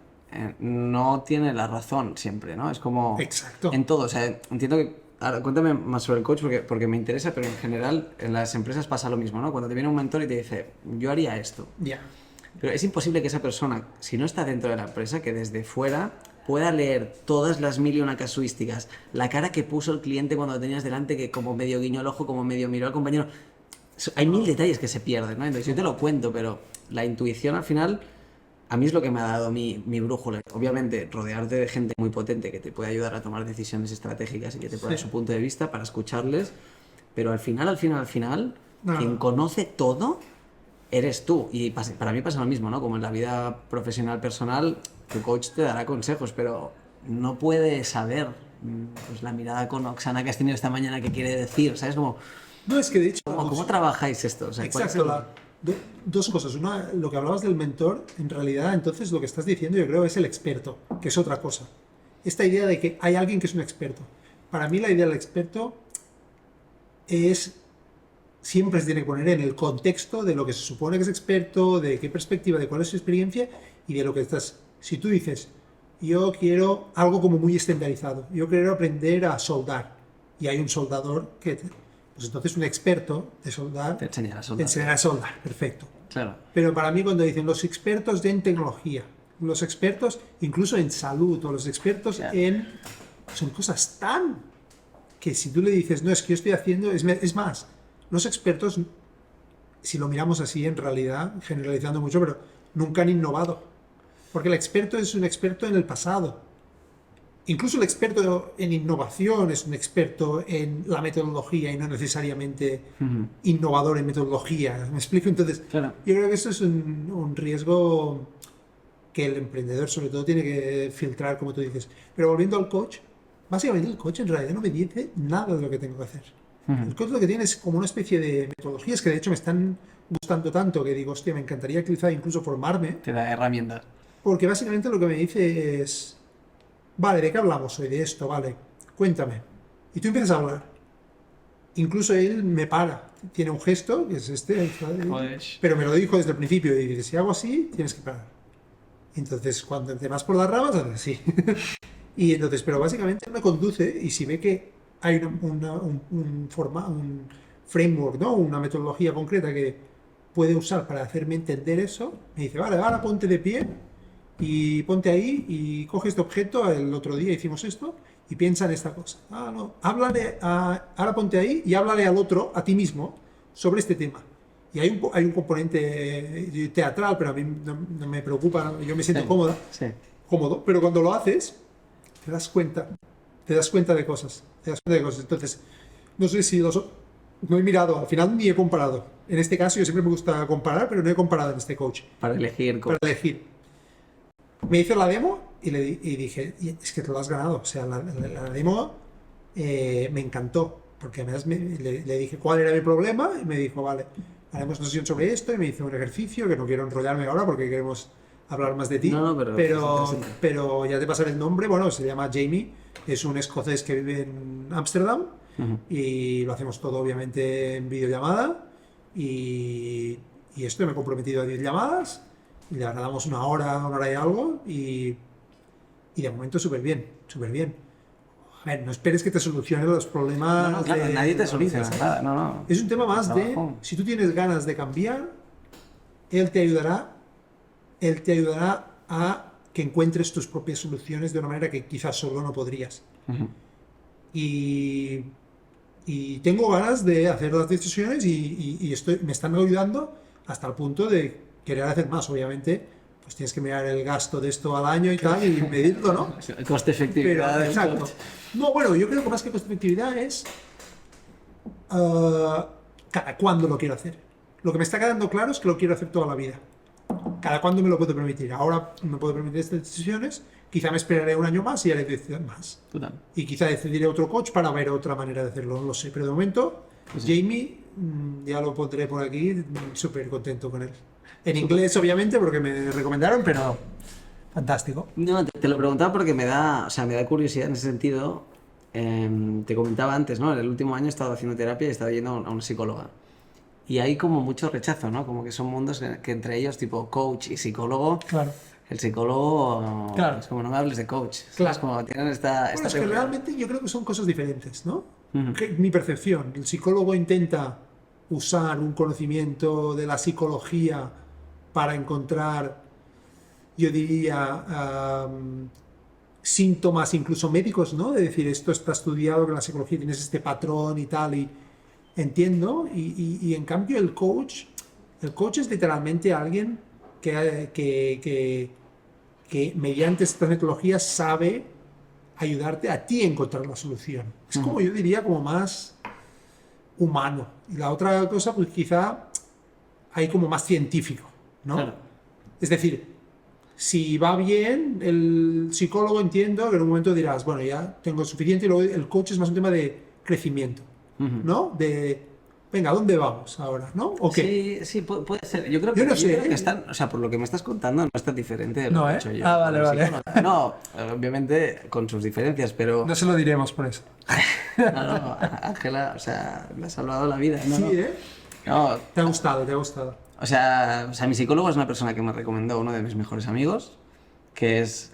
no tiene la razón siempre, ¿no? Es como Exacto. en todo. O sea, entiendo que... Ahora, cuéntame más sobre el coach porque me interesa, pero en general en las empresas pasa lo mismo, ¿no? Cuando te viene un mentor y te dice, yo haría esto. Ya. Pero es imposible que esa persona, si no está dentro de la empresa, que desde fuera pueda leer todas las mil y una casuísticas, la cara que puso el cliente cuando lo tenías delante, que como medio guiñó el ojo, como medio miró al compañero. Hay mil detalles que se pierden, ¿no? Entonces yo te lo cuento, pero la intuición al final, a mí es lo que me ha dado mi brújula. Obviamente, rodearte de gente muy potente que te puede ayudar a tomar decisiones estratégicas y que te pueda dar Sí. su punto de vista para escucharles, pero al final, No. quien conoce todo eres tú. Y para mí pasa lo mismo, ¿no? Como en la vida profesional, personal, tu coach te dará consejos, pero no puede saber pues, la mirada con Oksana que has tenido esta mañana que quiere decir, ¿sabes? Como, No, es que de hecho... ¿cómo trabajáis esto? O sea, ¿cuál es Exacto, el- dos cosas. Una, lo que hablabas del mentor, en realidad, entonces lo que estás diciendo yo creo es el experto, que es otra cosa. Esta idea de que hay alguien que es un experto. Para mí la idea del experto es, siempre se tiene que poner en el contexto de lo que se supone que es experto, de qué perspectiva, de cuál es su experiencia y de lo que estás... Si tú dices, yo quiero algo como muy estandarizado, yo quiero aprender a soldar, y hay un soldador que... Pues entonces un experto de soldar Te enseñará a te soldar. enseñará a soldar, perfecto. Claro. Pero para mí cuando dicen los expertos en tecnología, los expertos incluso en salud o los expertos Ya. en... Son cosas tan... que si tú le dices, no, es que yo estoy haciendo... Es más, los expertos, si lo miramos así en realidad, generalizando mucho, pero nunca han innovado. Porque el experto es un experto en el pasado. Incluso el experto en innovación es un experto en la metodología y no necesariamente innovador en metodología. ¿Me explico? Entonces, Claro. yo creo que eso es un riesgo que el emprendedor sobre todo tiene que filtrar, como tú dices. Pero volviendo al coach, básicamente el coach en realidad no me dice nada de lo que tengo que hacer. El coach lo que tiene es como una especie de metodologías que de hecho me están gustando tanto que digo, hostia, me encantaría quizá incluso formarme, Te da herramientas. porque básicamente lo que me dice es, vale, ¿de qué hablamos hoy? De esto, vale, cuéntame. Y tú empiezas a hablar. Incluso él me para. Tiene un gesto, que es este, Joder. pero me lo dijo desde el principio. Y dice, si hago así, tienes que parar. Entonces, cuando te vas por las ramas, haces así. Y entonces, pero básicamente me conduce y si ve que hay un framework, ¿no? Una metodología concreta que puede usar para hacerme entender eso, me dice, vale, ahora ponte de pie y ponte ahí y coge este objeto, el otro día hicimos esto, y piensa en esta cosa. Ah, no, ahora ponte ahí y háblale al otro, a ti mismo, sobre este tema. Y hay un componente teatral, pero a mí no me preocupa, yo me siento Sí. cómodo, Sí. pero cuando lo haces, te das cuenta de cosas, Entonces, no sé si no he mirado, al final ni he comparado. En este caso, yo siempre me gusta comparar, pero no he comparado en este coach, Para elegir. para elegir. Me hizo la demo y dije, es que te lo has ganado. O sea, la demo me encantó, porque además le dije cuál era mi problema y me dijo, vale, haremos una sesión sobre esto y me hizo un ejercicio que no quiero enrollarme ahora porque queremos hablar más de ti. No, pero es interesante. pero ya te pasaré el nombre. Bueno, se llama Jamie, es un escocés que vive en Ámsterdam y lo hacemos todo obviamente en videollamada y esto me he comprometido a 10 llamadas y le damos una hora y algo y de momento súper bien, súper bien. A ver, no esperes que te solucione los problemas. No, claro, de nadie te la vida, soluciona ¿sabes? nada. No, no. Es un tema más de, Trabajo. si tú tienes ganas de cambiar, él te ayudará a que encuentres tus propias soluciones de una manera que quizás solo no podrías. Y tengo ganas de hacer las decisiones y me están ayudando hasta el punto de querer hacer más, obviamente. Pues tienes que mirar el gasto de esto al año y tal y medirlo, ¿no? Coste efectividad. Pero, del exacto. coach. No, bueno, yo creo que más que coste efectividad es cada cuándo lo quiero hacer. Lo que me está quedando claro es que lo quiero hacer toda la vida. ¿Cada cuándo me lo puedo permitir? Ahora me puedo permitir estas decisiones, quizá me esperaré un año más y haré decisiones más. Total. Y quizá decidiré otro coach para ver otra manera de hacerlo, no lo sé. Pero de momento, Pues sí. Jamie, ya lo pondré por aquí, súper contento con él. En inglés, obviamente, porque me recomendaron, pero fantástico. No, te lo preguntaba porque me da curiosidad en ese sentido. Te comentaba antes, ¿no? En el último año he estado haciendo terapia y he estado yendo a una psicóloga. Y hay como mucho rechazo, ¿no? Como que son mundos que entre ellos, tipo coach y psicólogo, Claro. el psicólogo Claro. es como no me hables de coach. ¿Sabes? Claro. Como tienen esta Bueno, es que teoría. realmente yo creo que son cosas diferentes, ¿no? Ujú. Mi percepción. El psicólogo intenta usar un conocimiento de la psicología para encontrar, yo diría, síntomas incluso médicos, ¿no? De decir, esto está estudiado, que en la psicología tienes este patrón y tal, y entiendo. Y en cambio el coach es literalmente alguien que mediante esta metodología sabe ayudarte a ti a encontrar la solución. Es como, yo diría, como más humano. Y la otra cosa, pues quizá hay como más científico, ¿no? Claro. Es decir, si va bien, el psicólogo entiendo que en un momento dirás, bueno, ya tengo suficiente, y luego el coach es más un tema de crecimiento, ¿no? De, venga, ¿a dónde vamos ahora, no? ¿O qué? Sí, puede ser. Yo creo Yo que, no yo sé, creo que están, o sea, por lo que me estás contando, no es tan diferente de lo No, que he ¿eh? hecho yo. Ah, vale, como vale. psicólogo. No, obviamente con sus diferencias, pero... No se lo diremos por eso. No, Ángela, o sea, me ha salvado la vida. No, Sí, no. ¿eh? No, Te ha gustado, te ha gustado. o sea, mi psicólogo es una persona que me recomendó uno de mis mejores amigos, que es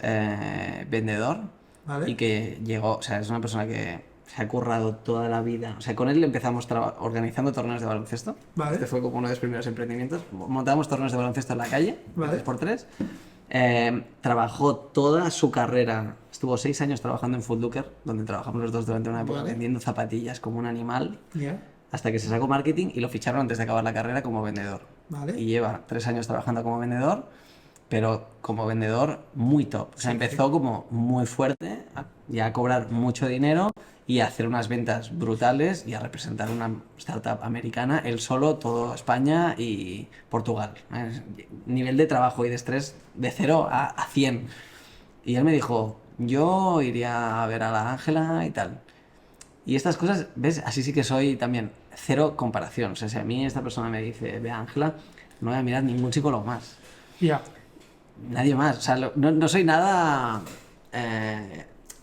vendedor Vale. y que llegó, o sea, es una persona que se ha currado toda la vida. O sea, con él empezamos organizando torneos de baloncesto. Vale. Este fue como uno de los primeros emprendimientos. Montábamos torneos de baloncesto en la calle, Vale. 3x3. Trabajó toda su carrera, estuvo 6 años trabajando en Foot Locker, donde trabajamos los dos durante una época, Vale. vendiendo zapatillas como un animal, Ya. hasta que se sacó marketing y lo ficharon antes de acabar la carrera como vendedor. Vale. Y lleva 3 años trabajando como vendedor, pero como vendedor muy top. O sea, empezó como muy fuerte, ya a cobrar mucho dinero y a hacer unas ventas brutales y a representar una startup americana, él solo, toda España y Portugal. Nivel de trabajo y de estrés de 0 a 100. Y él me dijo, yo iría a ver a la Ángela y tal. Y estas cosas, ¿ves? Así sí que soy también cero comparación. O sea, si a mí esta persona me dice, ve a Ángela, no voy a mirar ningún psicólogo más. Ya. Nadie más. O sea, no soy nada,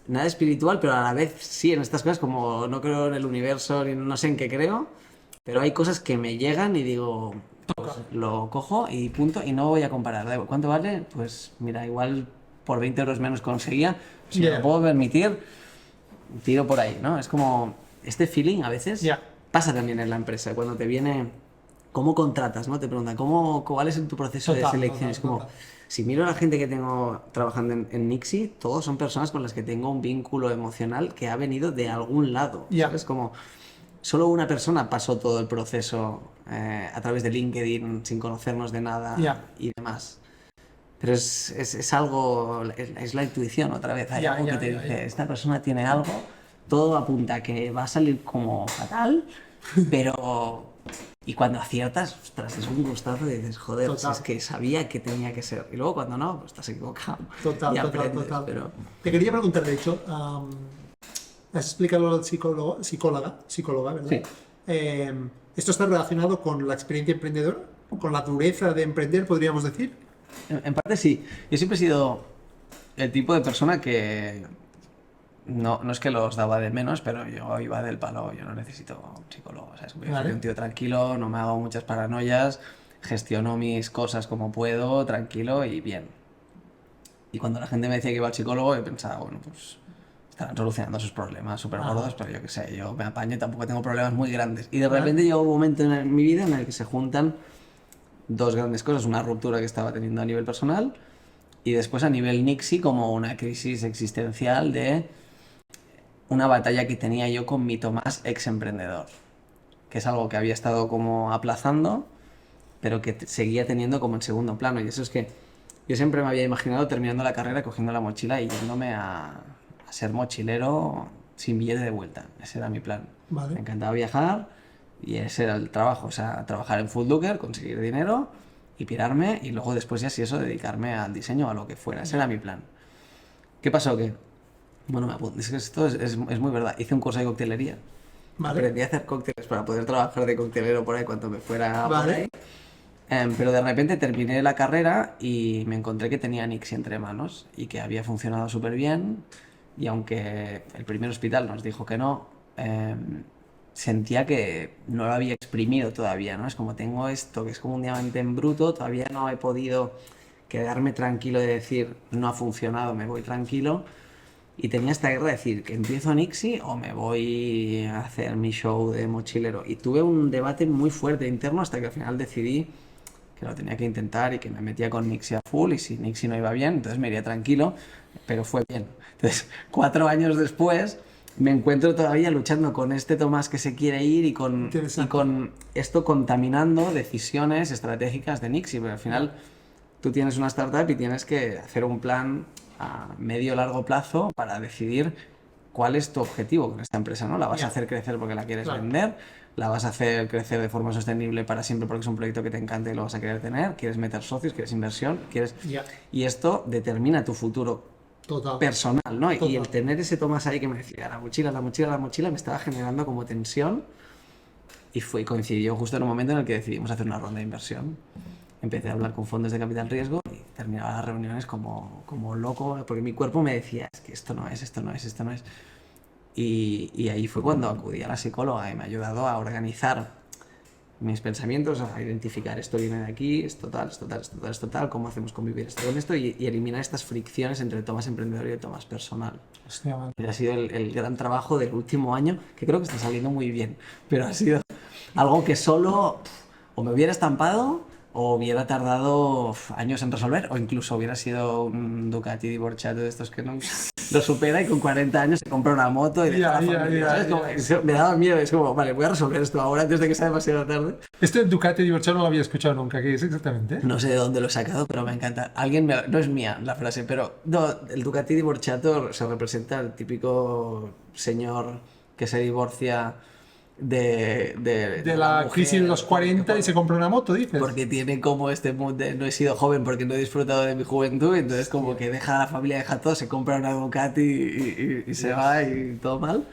nada espiritual, pero a la vez sí en estas cosas, como no creo en el universo, ni no sé en qué creo, pero hay cosas que me llegan y digo, pues, lo cojo y punto, y no voy a comparar. Da igual, ¿cuánto vale? Pues mira, igual por 20 euros menos conseguía. Si me Yeah. lo puedo permitir, tiro por ahí, ¿no? Es como este feeling a veces Ya. pasa también en la empresa, cuando te viene, ¿cómo contratas? ¿No? Te preguntan, ¿cuál es tu proceso de Total, selección? total, Es como, total. si miro a la gente que tengo trabajando en Nixie, todos son personas con las que tengo un vínculo emocional que ha venido de algún lado. Ya. ¿Sabes? Como, solo una persona pasó todo el proceso a través de LinkedIn, sin conocernos de nada Ya. y demás. Pero es algo, es la intuición otra vez. Hay Ya, algo ya, que te ya, dice, ya. esta persona tiene algo, todo apunta a que va a salir como fatal, pero... Y cuando aciertas, ostras, es un gustazo y dices, joder, Total. es que sabía que tenía que ser. Y luego cuando no, pues estás equivocado. Total, y total, aprendes, total. pero... Te quería preguntar, de hecho, has explicado al psicóloga, ¿verdad? Sí. ¿Esto está relacionado con la experiencia emprendedora? ¿Con la dureza de emprender, podríamos decir? En parte sí. Yo siempre he sido el tipo de persona que no es que los daba de menos, pero yo iba del palo, yo no necesito un psicólogo, ¿sabes? Yo Vale. soy un tío tranquilo, no me hago muchas paranoias, gestiono mis cosas como puedo, tranquilo y bien. Y cuando la gente me decía que iba al psicólogo, yo pensaba, bueno, pues estarán solucionando sus problemas súper gordos, pero yo qué sé, yo me apaño y tampoco tengo problemas muy grandes. Y de Vale. repente llegó un momento en mi vida en el que se juntan dos grandes cosas, una ruptura que estaba teniendo a nivel personal y después a nivel Nixie como una crisis existencial de una batalla que tenía yo con mi Tomás ex emprendedor, que es algo que había estado como aplazando, pero que seguía teniendo como en segundo plano. Y eso es que yo siempre me había imaginado terminando la carrera, cogiendo la mochila y yéndome a ser mochilero sin billete de vuelta. Ese era mi plan. Vale. Me encantaba viajar y ese era el trabajo, o sea, trabajar en Foot Locker, conseguir dinero y pirarme y luego después ya si eso dedicarme al diseño o a lo que fuera. Ese era mi plan. ¿Qué pasó? Que, bueno, es que esto es muy verdad. Hice un curso de coctelería. Vale. Aprendí a hacer cócteles para poder trabajar de coctelero por ahí cuando me fuera por Vale. ahí. Pero de repente terminé la carrera y me encontré que tenía Nixie entre manos y que había funcionado súper bien. Y aunque el primer hospital nos dijo que no, sentía que no lo había exprimido todavía, ¿no? Es como tengo esto, que es como un diamante en bruto, todavía no he podido quedarme tranquilo de decir, no ha funcionado, me voy tranquilo. Y tenía esta guerra de decir, que empiezo Nixie o me voy a hacer mi show de mochilero. Y tuve un debate muy fuerte interno hasta que al final decidí que lo tenía que intentar y que me metía con Nixie a full y si Nixie no iba bien, entonces me iría tranquilo, pero fue bien. Entonces, 4 años después, me encuentro todavía luchando con este Tomás que se quiere ir y con esto contaminando decisiones estratégicas de Nixie, pero al final tú tienes una startup y tienes que hacer un plan a medio largo plazo para decidir cuál es tu objetivo con esta empresa, ¿no? La vas a hacer crecer porque la quieres vender, la vas a hacer crecer de forma sostenible para siempre porque es un proyecto que te encanta y lo vas a querer tener, quieres meter socios, quieres inversión, y esto determina tu futuro personal, ¿no? Y el tener ese Tomás ahí que me decía, la mochila, me estaba generando como tensión y coincidió justo en un momento en el que decidimos hacer una ronda de inversión. Empecé a hablar con fondos de capital riesgo y terminaba las reuniones como loco, porque mi cuerpo me decía, es que esto no es. Y ahí fue cuando acudí a la psicóloga y me ha ayudado a organizar mis pensamientos, a identificar esto viene de aquí, esto tal, cómo hacemos convivir esto con esto y eliminar estas fricciones entre el Tomás emprendedor y el Tomás personal. Hostia, man. Ha sido el gran trabajo del último año, que creo que está saliendo muy bien, pero ha sido algo que solo o me hubiera estampado o hubiera tardado años en resolver, o incluso hubiera sido un Ducati divorciato de estos que no lo supera y con 40 años se compra una moto y deja la familia. Me daba miedo, es como, vale, voy a resolver esto ahora antes de que sea demasiado tarde. Esto del Ducati divorciato no lo había escuchado nunca, ¿qué es exactamente? No sé de dónde lo he sacado, pero me encanta. No es mía la frase, pero no, el Ducati divorciato se representa al típico señor que se divorcia de la mujer, crisis de los 40 y se compra una moto, dices. porque tiene como este mood de no he sido joven porque no he disfrutado de mi juventud, entonces como que deja a la familia, deja todo, se compra una Ducati y se va y todo mal.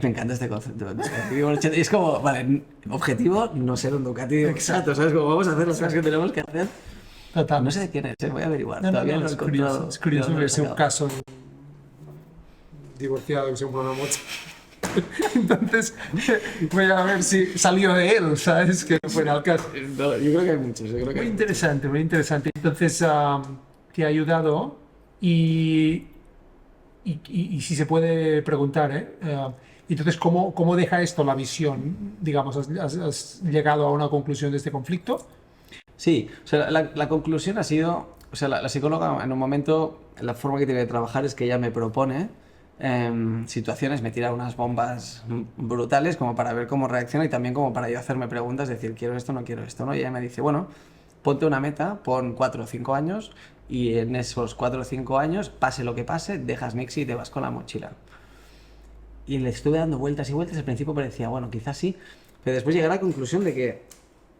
Me encanta este concepto. Y es como, vale, objetivo, no ser un Ducati exacto, ¿sabes? Como vamos a hacer las cosas que tenemos que hacer. Total. No sé de quién es, voy a averiguar. Todavía no he encontrado. Es curioso que sea un caso divorciado que se compra una moto. Entonces, voy a ver si salió de él, ¿sabes? Que no fuera el caso. No, yo creo que hay muchos. Muy interesante, muy interesante. Entonces, te ha ayudado y si se puede preguntar, entonces, ¿cómo deja esto la visión? Digamos, ¿has llegado a una conclusión de este conflicto? Sí, o sea, la conclusión ha sido, o sea, la psicóloga en un momento, la forma que tiene de trabajar es que ella me propone situaciones, me tira unas bombas brutales como para ver cómo reacciona y también como para yo hacerme preguntas, decir, quiero esto, no quiero esto, ¿no? Y ella me dice, bueno, ponte una meta, pon 4 o 5 años y en esos 4 o 5 años, pase lo que pase, dejas Nixie y te vas con la mochila. Y le estuve dando vueltas y vueltas, al principio parecía, bueno, quizás sí, pero después llegué a la conclusión de que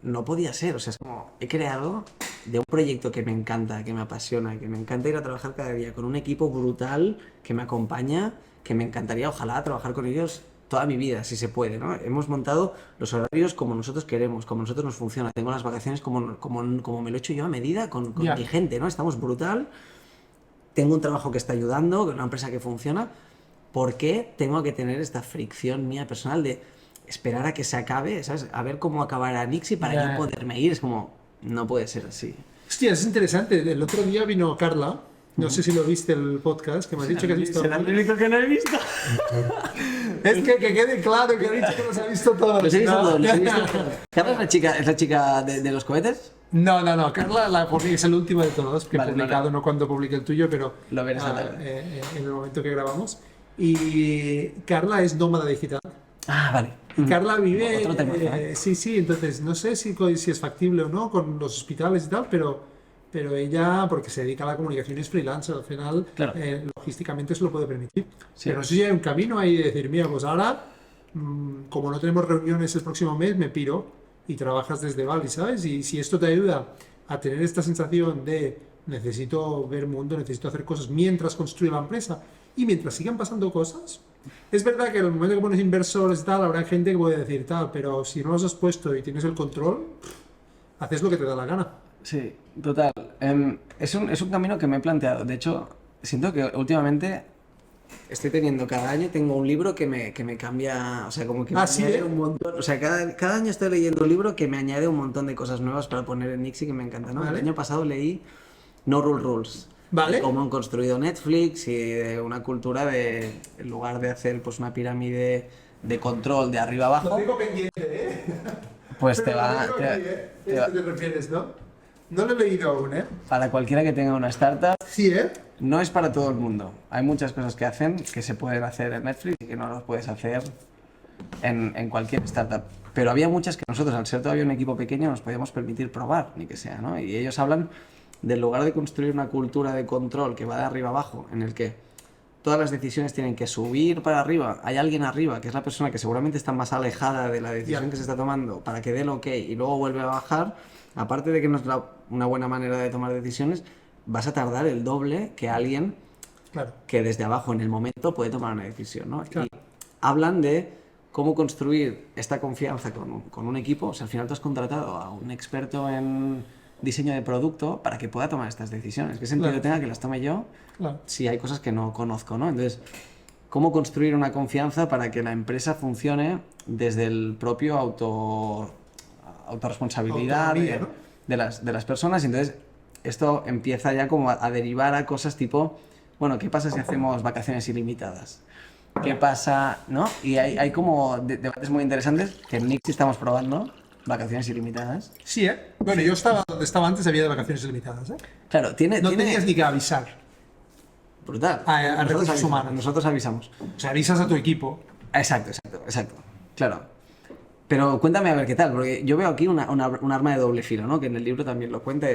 no podía ser, o sea, es como, he creado de un proyecto que me encanta, que me apasiona, que me encanta ir a trabajar cada día con un equipo brutal que me acompaña, que me encantaría, ojalá, trabajar con ellos toda mi vida, si se puede, ¿no? Hemos montado los horarios como nosotros queremos, como nosotros nos funciona, tengo las vacaciones como me lo he hecho yo a medida con mi gente, ¿no? Estamos brutal, tengo un trabajo que está ayudando, una empresa que funciona, ¿por qué tengo que tener esta fricción mía personal de esperar a que se acabe, ¿sabes? A ver cómo acabará Nixie para yo poderme ir. Es como, no puede ser así. Hostia, es interesante. El otro día vino Carla, no sé si lo viste el podcast, que me has dicho que has visto. ¿Será el único que no he visto? Es que quede claro que he dicho que los ha visto todos. Los he visto todos, los he visto todos. ¿Carla es la chica de los cohetes? No, Carla es el último de todos que he publicado, no cuando publique el tuyo, pero lo verás en el momento que grabamos. Y Carla es nómada digital. Ah, vale. Carla vive... Otro tema, sí, entonces no sé si es factible o no con los hospitales y tal, pero ella, porque se dedica a la comunicación, es freelancer, al final, claro. Logísticamente se lo puede permitir. Sí. Pero no sé si hay un camino ahí de decir, mira, pues ahora, como no tenemos reuniones el próximo mes, me piro y trabajas desde Bali, ¿sabes? Y si esto te ayuda a tener esta sensación de necesito ver mundo, necesito hacer cosas mientras construyo la empresa y mientras sigan pasando cosas, es verdad que en el momento que pones inversores y tal, habrá gente que puede decir tal, pero si no los has puesto y tienes el control, haces lo que te da la gana. Sí, total. Es un camino que me he planteado. De hecho, siento que últimamente estoy teniendo, cada año tengo un libro que me cambia, o sea, como que me Ah, sí, añade ¿eh? un montón. O sea, cada año estoy leyendo un libro que me añade un montón de cosas nuevas para poner en Nixie que me encanta, ¿no? Vale. El año pasado leí No Rule Rules. Vale. De cómo han construido Netflix y de una cultura de, en lugar de hacer pues una pirámide de control de arriba Lo abajo, tengo pendiente, ¿eh? pues te Pero lo va, tengo aquí, ¿eh? te va- Este te refieres, ¿no? No lo he leído aún, ¿eh? para cualquiera que tenga una startup. Sí, ¿eh? No es para todo el mundo. Hay muchas cosas que hacen que se pueden hacer en Netflix y que no las puedes hacer en cualquier startup. Pero había muchas que nosotros, al ser todavía un equipo pequeño, nos podíamos permitir probar, ni que sea, ¿no? Y ellos hablan del lugar de construir una cultura de control que va de arriba abajo, en el que todas las decisiones tienen que subir para arriba. Hay alguien arriba, que es la persona que seguramente está más alejada de la decisión Ya. que se está tomando, para que dé el ok y luego vuelve a bajar. Aparte de que no es una buena manera de tomar decisiones, vas a tardar el doble que alguien Claro. que desde abajo en el momento puede tomar una decisión, ¿no? Claro. Y hablan de cómo construir esta confianza con un equipo. O sea, al final tú has contratado a un experto en diseño de producto para que pueda tomar estas decisiones. ¿Qué sentido Claro. tenga que las tome yo Claro. si hay cosas que no conozco, ¿no? Entonces, ¿cómo construir una confianza para que la empresa funcione desde el propio autorresponsabilidad Autonomía, ¿no? de las personas? Y entonces, esto empieza ya como a derivar a cosas tipo, bueno, ¿qué pasa si hacemos vacaciones ilimitadas? ¿Qué pasa? ¿No? Y hay como debates muy interesantes que en Nixie estamos probando, vacaciones ilimitadas. Sí, ¿eh? Bueno, yo estaba donde estaba antes, había de vacaciones ilimitadas, ¿eh? Claro, No tenías ni que avisar. Brutal. A recursos avisamos, humanos. nosotros avisamos. O sea, avisas a tu equipo. Exacto. Claro. Pero cuéntame a ver qué tal, porque yo veo aquí un arma de doble filo, ¿no? Que en el libro también lo cuenta.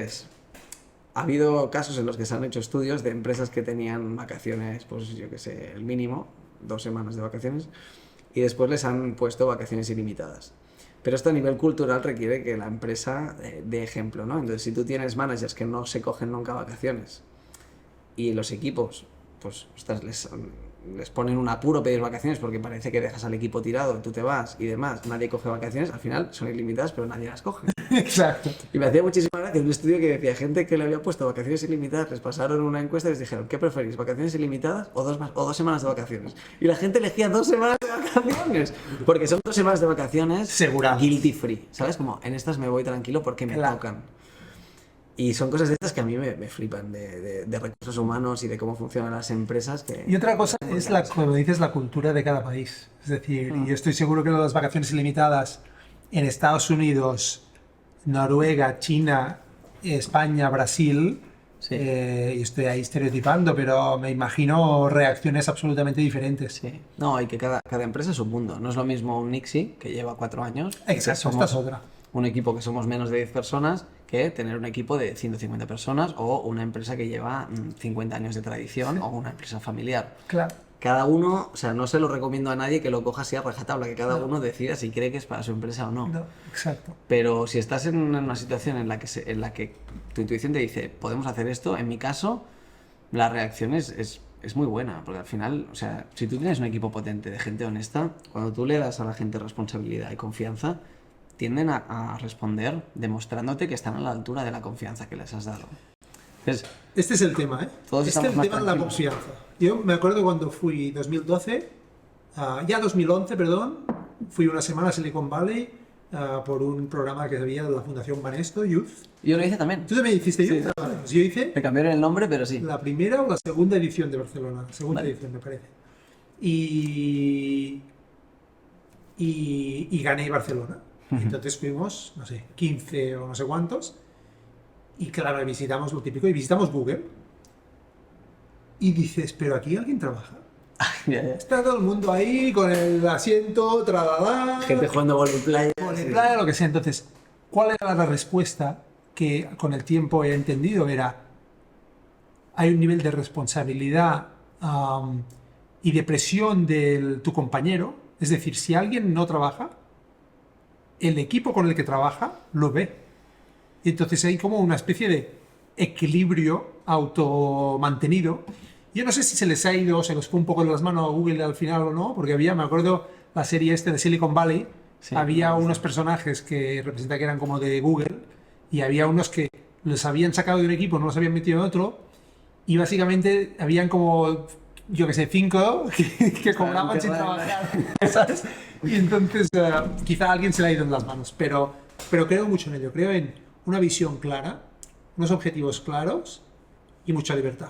Ha habido casos en los que se han hecho estudios de empresas que tenían vacaciones, pues yo qué sé, el mínimo, 2 semanas de vacaciones, y después les han puesto vacaciones ilimitadas. Pero esto a nivel cultural requiere que la empresa dé ejemplo, ¿no? Entonces, si tú tienes managers que no se cogen nunca vacaciones y los equipos, pues, ostras, les ponen un apuro pedir vacaciones porque parece que dejas al equipo tirado, tú te vas y demás, nadie coge vacaciones, al final son ilimitadas, pero nadie las coge. Exacto. Y me hacía muchísima gracia un estudio que decía gente que le había puesto vacaciones ilimitadas, les pasaron una encuesta y les dijeron, ¿qué preferís, vacaciones ilimitadas o 2 semanas de vacaciones? Y la gente elegía 2 semanas de vacaciones, porque son 2 semanas de vacaciones Segura. guilty free, ¿sabes? Como en estas me voy tranquilo porque me Claro. tocan. Y son cosas de estas que a mí me flipan, de recursos humanos y de cómo funcionan las empresas. Y otra cosa es, como dices, la cultura de cada país. Es decir, yo estoy seguro que las vacaciones ilimitadas en Estados Unidos, Noruega, China, España, Brasil, Sí. y estoy ahí estereotipando, pero me imagino reacciones absolutamente diferentes. Sí. No, y que cada empresa es un mundo. No es lo mismo un Nixie, que lleva 4 años. y que Exacto, somos esta es otra. un equipo que somos menos de 10 personas, que tener un equipo de 150 personas o una empresa que lleva 50 años de tradición o una empresa familiar. Claro. Cada uno, o sea, no se lo recomiendo a nadie que lo coja así a rajatabla, que cada uno decida si cree que es para su empresa o no. No, exacto. Pero si estás en una situación en la que tu intuición te dice, podemos hacer esto, en mi caso, la reacción es muy buena, porque al final, o sea, si tú tienes un equipo potente de gente honesta, cuando tú le das a la gente responsabilidad y confianza, tienden a responder demostrándote que están a la altura de la confianza que les has dado. Entonces, Este es el tema, ¿eh? Todos Este es estamos el tema más de la tranquilos. confianza. Yo me acuerdo cuando fui 2012, ya 2011, perdón, fui una semana a Silicon Valley por un programa que había de la Fundación Banesto, Youth. yo lo hice también. ¿Tú también hiciste Youth? Sí. Vale, pues yo hice Me cambiaron el nombre, pero sí. la primera o la segunda edición de Barcelona. Segunda Vale. edición, me parece. Y gané Barcelona. Entonces fuimos, no sé, 15 o no sé cuántos. Y claro, visitamos lo típico. Y visitamos Google. Y dices, ¿pero aquí alguien trabaja? Ya, ya. Está todo el mundo ahí con el asiento, tralala, Gente jugando play. con el playa, lo que sea. Entonces, ¿cuál era la respuesta que con el tiempo he entendido? Era, hay un nivel de responsabilidad y de presión de tu compañero. Es decir, si alguien no trabaja, el equipo con el que trabaja lo ve. Y entonces hay como una especie de equilibrio automantenido. Yo no sé si se les ha ido, se les fue un poco de las manos a Google al final o no, porque me acuerdo la serie de Silicon Valley, Sí, había unos personajes que representan que eran como de Google y había unos que los habían sacado de un equipo, no los habían metido en otro y básicamente habían como, yo que sé, 5 que cobraban sin trabajar, ¿sabes? Y entonces quizá a alguien se le ha ido en las manos, pero creo mucho en ello, creo en una visión clara, unos objetivos claros y mucha libertad.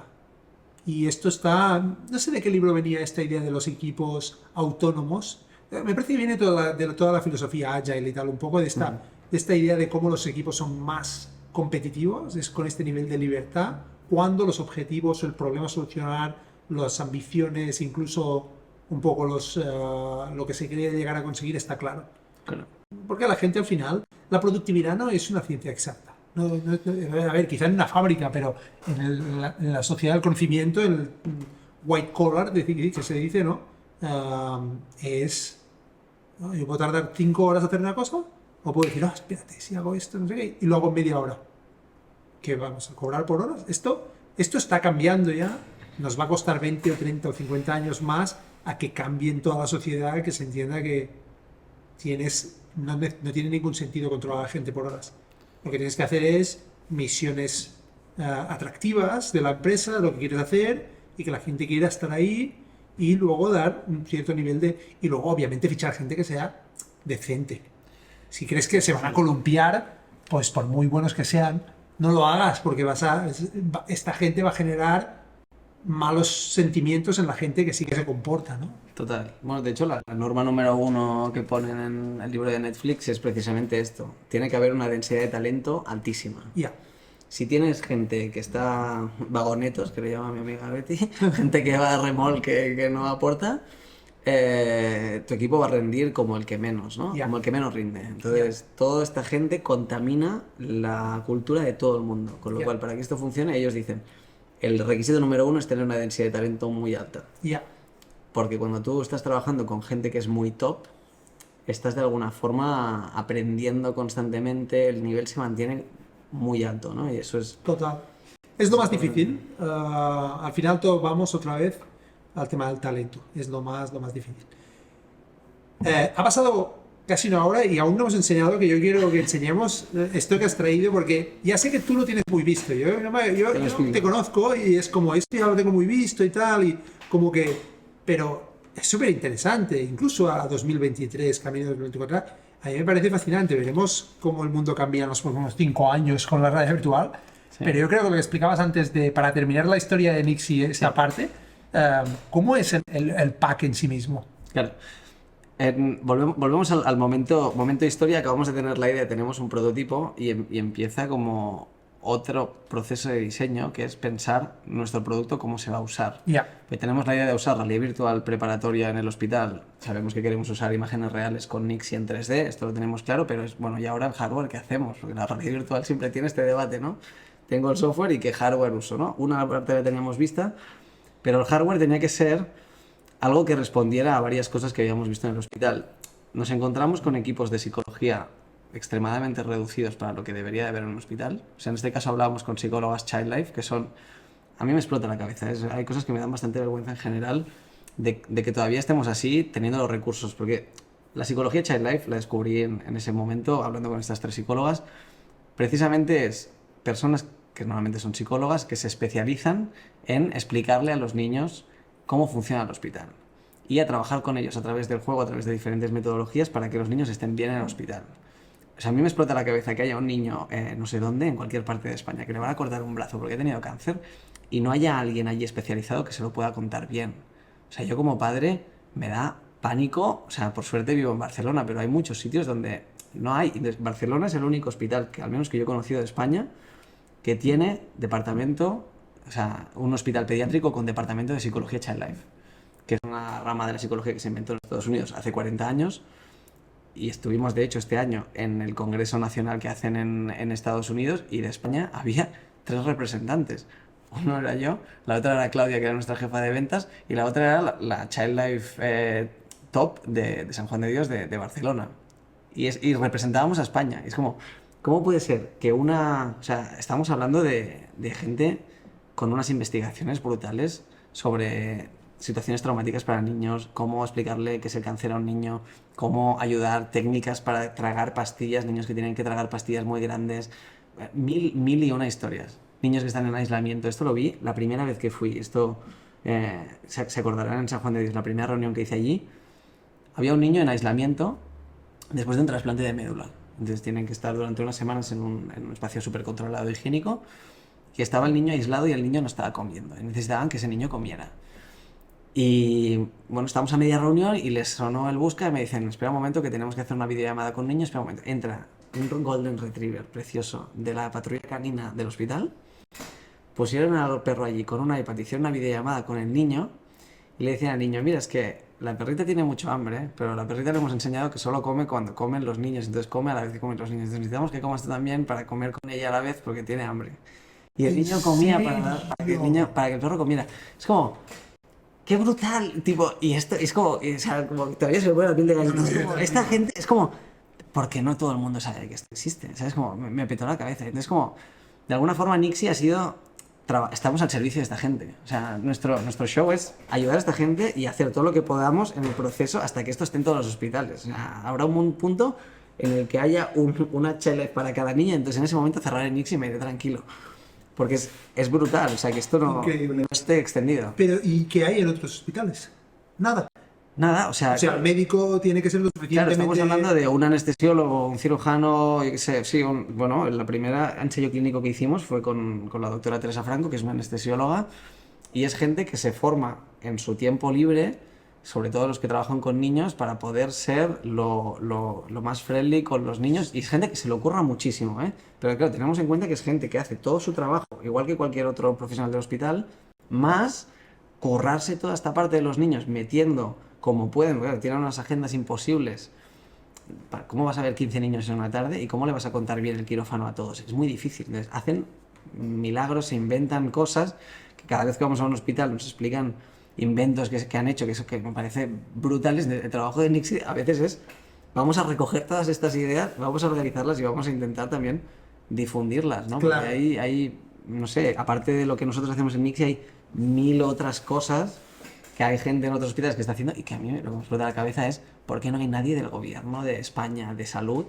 Y esto está, no sé de qué libro venía esta idea de los equipos autónomos. Me parece que viene de toda la filosofía Agile y tal, un poco de esta idea de cómo los equipos son más competitivos, es con este nivel de libertad, cuando los objetivos o el problema a solucionar, las ambiciones, incluso un poco lo que se quiere llegar a conseguir está claro. Claro. Porque a la gente al final, la productividad no es una ciencia exacta. A ver, quizá en una fábrica, pero en la sociedad del conocimiento, el white collar, que se dice, ¿no? Es, ¿no? Yo puedo tardar 5 horas en hacer una cosa, o puedo decir, espérate, si hago esto, no sé qué, y lo hago en media hora. ¿Qué vamos a cobrar por horas? Esto está cambiando ya. Nos va a costar 20 o 30 o 50 años más a que cambie en toda la sociedad, que se entienda que no tiene ningún sentido controlar a la gente por horas. Lo que tienes que hacer es misiones atractivas de la empresa, lo que quieres hacer y que la gente quiera estar ahí y luego dar un cierto nivel de... Y luego, obviamente, fichar gente que sea decente. Si crees que se van a columpiar, pues por muy buenos que sean, no lo hagas porque esta gente va a generar malos sentimientos en la gente que sí que se comporta, ¿no? Total. Bueno, de hecho, la norma número 1 que ponen en el libro de Netflix es precisamente esto. Tiene que haber una densidad de talento altísima. Ya. Si tienes gente que está vagonetos, que le llama mi amiga Betty, gente que va a remolque que no aporta, tu equipo va a rendir como el que menos, ¿no? Ya. Como el que menos rinde. Entonces, toda esta gente contamina la cultura de todo el mundo. Con lo Ya. cual, para que esto funcione, ellos dicen, el requisito número 1 es tener una densidad de talento muy alta. Ya. Porque cuando tú estás trabajando con gente que es muy top, estás de alguna forma aprendiendo constantemente, el nivel se mantiene muy alto, ¿no? Y eso es... Total. Es lo más difícil. Al final todos vamos otra vez al tema del talento. Es lo más difícil. Ha pasado casi una hora y aún no hemos enseñado, que yo quiero que enseñemos esto que has traído, porque ya sé que tú lo tienes muy visto. Yo te conozco y es como, esto ya lo tengo muy visto y tal, y como que... Pero es súper interesante, incluso a 2023, camino a 2024. A mí me parece fascinante. Veremos cómo el mundo cambia en los próximos 5 años con la realidad virtual. Sí. Pero yo creo que lo que explicabas antes, para terminar la historia de Nixie, esta parte, ¿cómo es el pack en sí mismo? Claro. Volvemos al momento de historia. Acabamos de tener la idea, tenemos un prototipo y empieza como otro proceso de diseño, que es pensar nuestro producto cómo se va a usar. Pues tenemos la idea de usar realidad virtual preparatoria en el hospital. Sabemos que queremos usar imágenes reales con Nixie en 3D, esto lo tenemos claro, pero es bueno, y ahora el hardware, ¿qué hacemos? Porque la realidad virtual siempre tiene este debate, ¿no? Tengo el software y qué hardware uso, ¿no? Una parte la teníamos vista, pero el hardware tenía que ser algo que respondiera a varias cosas que habíamos visto en el hospital. Nos encontramos con equipos de psicología extremadamente reducidos para lo que debería de haber en un hospital. O sea, en este caso hablábamos con psicólogas Child Life, que son... A mí me explota la cabeza. Hay cosas que me dan bastante vergüenza en general de que todavía estemos así teniendo los recursos, porque la psicología Child Life la descubrí en ese momento, hablando con estas 3 psicólogas. Precisamente es personas que normalmente son psicólogas que se especializan en explicarle a los niños cómo funciona el hospital y a trabajar con ellos a través del juego, a través de diferentes metodologías para que los niños estén bien en el hospital. O sea, a mí me explota la cabeza que haya un niño, no sé dónde, en cualquier parte de España, que le van a cortar un brazo porque ha tenido cáncer y no haya alguien allí especializado que se lo pueda contar bien. O sea, yo como padre me da pánico. O sea, por suerte vivo en Barcelona, pero hay muchos sitios donde no hay. Barcelona es el único hospital, que al menos que yo he conocido de España, que tiene departamento, o sea, un hospital pediátrico con departamento de psicología Child Life, que es una rama de la psicología que se inventó en Estados Unidos hace 40 años. Y estuvimos, de hecho, este año en el Congreso Nacional que hacen en Estados Unidos, y de España había 3 representantes. Uno era yo, la otra era Claudia, que era nuestra jefa de ventas, y la otra era la Child Life Top de San Juan de Dios de Barcelona. y representábamos a España. Es como, ¿cómo puede ser que o sea, estamos hablando de gente con unas investigaciones brutales sobre situaciones traumáticas para niños, cómo explicarle qué es el cáncer a un niño, cómo ayudar, técnicas para tragar pastillas, niños que tienen que tragar pastillas muy grandes, mil y una historias. Niños que están en aislamiento. Esto lo vi la primera vez que fui. Esto se acordarán en San Juan de Dios, la primera reunión que hice allí. Había un niño en aislamiento después de un trasplante de médula. Entonces tienen que estar durante unas semanas en un espacio súper controlado e higiénico. Y estaba el niño aislado y el niño no estaba comiendo. Y necesitaban que ese niño comiera. Y bueno, estamos a media reunión y les sonó el busca y me dicen, espera un momento que tenemos que hacer una videollamada con niños, espera un momento. Entra un Golden Retriever precioso de la patrulla canina del hospital, pusieron al perro allí con un iPad, hicieron una videollamada con el niño y le decían al niño, mira, es que la perrita tiene mucho hambre, pero la perrita le hemos enseñado que solo come cuando comen los niños, entonces come a la vez que comen los niños. Entonces necesitamos que comas tú también para comer con ella a la vez porque tiene hambre. Y el niño comía para que el perro comiera. Es como, qué brutal, tipo, y esto es como, o sea, como todavía se me pone la piel de gallina. Es como, esta gente, es como, porque no todo el mundo sabe que esto existe, ¿sabes? Como, me petó la cabeza. Entonces, como, de alguna forma, Nixie ha sido, estamos al servicio de esta gente. O sea, nuestro show es ayudar a esta gente y hacer todo lo que podamos en el proceso hasta que esto esté en todos los hospitales. O sea, habrá un punto en el que haya una chele para cada niña, entonces en ese momento cerraré Nixie y me iré tranquilo. Porque es brutal, o sea, que esto no esté extendido. Pero, ¿y qué hay en otros hospitales? Nada. Nada, o sea, el médico tiene que ser lo claro, suficientemente... estamos hablando de un anestesiólogo, un cirujano, yo qué sé, sí, bueno, la primera ensayo clínico que hicimos fue con la doctora Teresa Franco, que es una anestesióloga, y es gente que se forma en su tiempo libre, sobre todo los que trabajan con niños, para poder ser lo más friendly con los niños, y es gente que se le ocurra muchísimo, ¿eh? Pero claro, tenemos en cuenta que es gente que hace todo su trabajo, igual que cualquier otro profesional del hospital, más currarse toda esta parte de los niños, metiendo como pueden, porque tienen unas agendas imposibles. ¿Cómo vas a ver 15 niños en una tarde y cómo le vas a contar bien el quirófano a todos? Es muy difícil. Entonces, hacen milagros, se inventan cosas que cada vez que vamos a un hospital nos explican inventos que han hecho, que me parece brutales. El trabajo de Nixie a veces es, vamos a recoger todas estas ideas, vamos a organizarlas y vamos a intentar también difundirlas, ¿no? Claro. Porque hay, no sé, aparte de lo que nosotros hacemos en Nixie, hay mil otras cosas que hay gente en otros hospitales que está haciendo y que a mí lo que me explota la cabeza es ¿por qué no hay nadie del gobierno de España de salud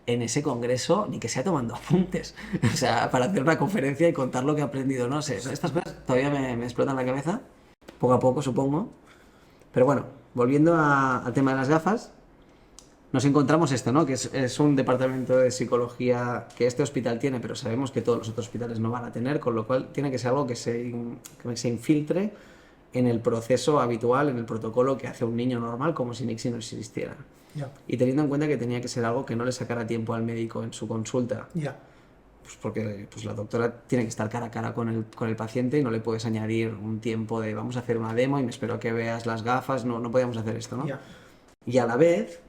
en ese congreso ni que sea tomando apuntes? O sea, para hacer una conferencia y contar lo que ha aprendido, no sé, estas cosas todavía me explotan la cabeza, poco a poco supongo. Pero bueno, volviendo al tema de las gafas, nos encontramos esto, ¿no? Que es un departamento de psicología que este hospital tiene, pero sabemos que todos los otros hospitales no van a tener, con lo cual tiene que ser algo que se infiltre en el proceso habitual, en el protocolo que hace un niño normal, como si Nixie no existiera. Ya. Y teniendo en cuenta que tenía que ser algo que no le sacara tiempo al médico en su consulta. Ya. Pues porque la doctora tiene que estar cara a cara con el paciente y no le puedes añadir un tiempo de vamos a hacer una demo y me espero a que veas las gafas, no podíamos hacer esto, ¿no? Ya. Y a la vez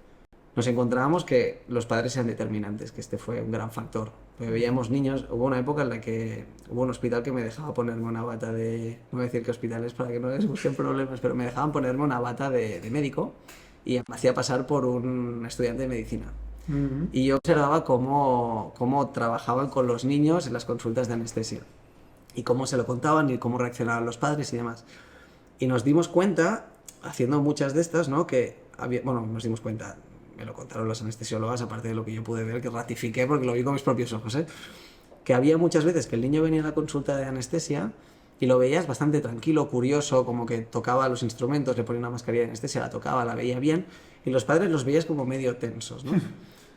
nos encontrábamos que los padres eran determinantes, que este fue un gran factor. Porque veíamos niños, hubo una época en la que hubo un hospital que me dejaba ponerme una bata de... No voy a decir qué hospitales para que no les busquen problemas, pero me dejaban ponerme una bata de médico y me hacía pasar por un estudiante de medicina. Uh-huh. Y yo observaba cómo trabajaban con los niños en las consultas de anestesia y cómo se lo contaban y cómo reaccionaban los padres y demás. Y nos dimos cuenta, haciendo muchas de estas, ¿no? Que había... Bueno, nos dimos cuenta... Me lo contaron las anestesiólogas, aparte de lo que yo pude ver, que ratifiqué porque lo vi con mis propios ojos, ¿eh? Que había muchas veces que el niño venía a la consulta de anestesia y lo veías bastante tranquilo, curioso, como que tocaba los instrumentos, le ponía una mascarilla de anestesia, la tocaba, la veía bien, y los padres los veías como medio tensos, ¿no?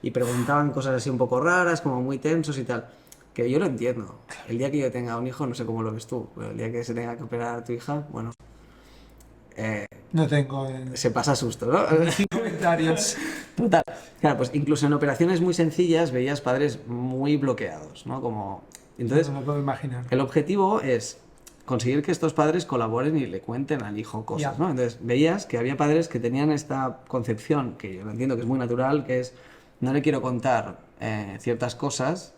Y preguntaban cosas así un poco raras, como muy tensos y tal. Que yo lo entiendo. El día que yo tenga un hijo, no sé cómo lo ves tú, pero el día que se tenga que operar a tu hija, bueno... no tengo... Se pasa susto, ¿no? comentarios. Total. Claro, pues incluso en operaciones muy sencillas veías padres muy bloqueados, ¿no? Como... Entonces, No me puedo imaginar. el objetivo es conseguir que estos padres colaboren y le cuenten al hijo cosas, ¿no? Entonces, veías que había padres que tenían esta concepción, que yo lo entiendo que es muy natural, que es, no le quiero contar ciertas cosas,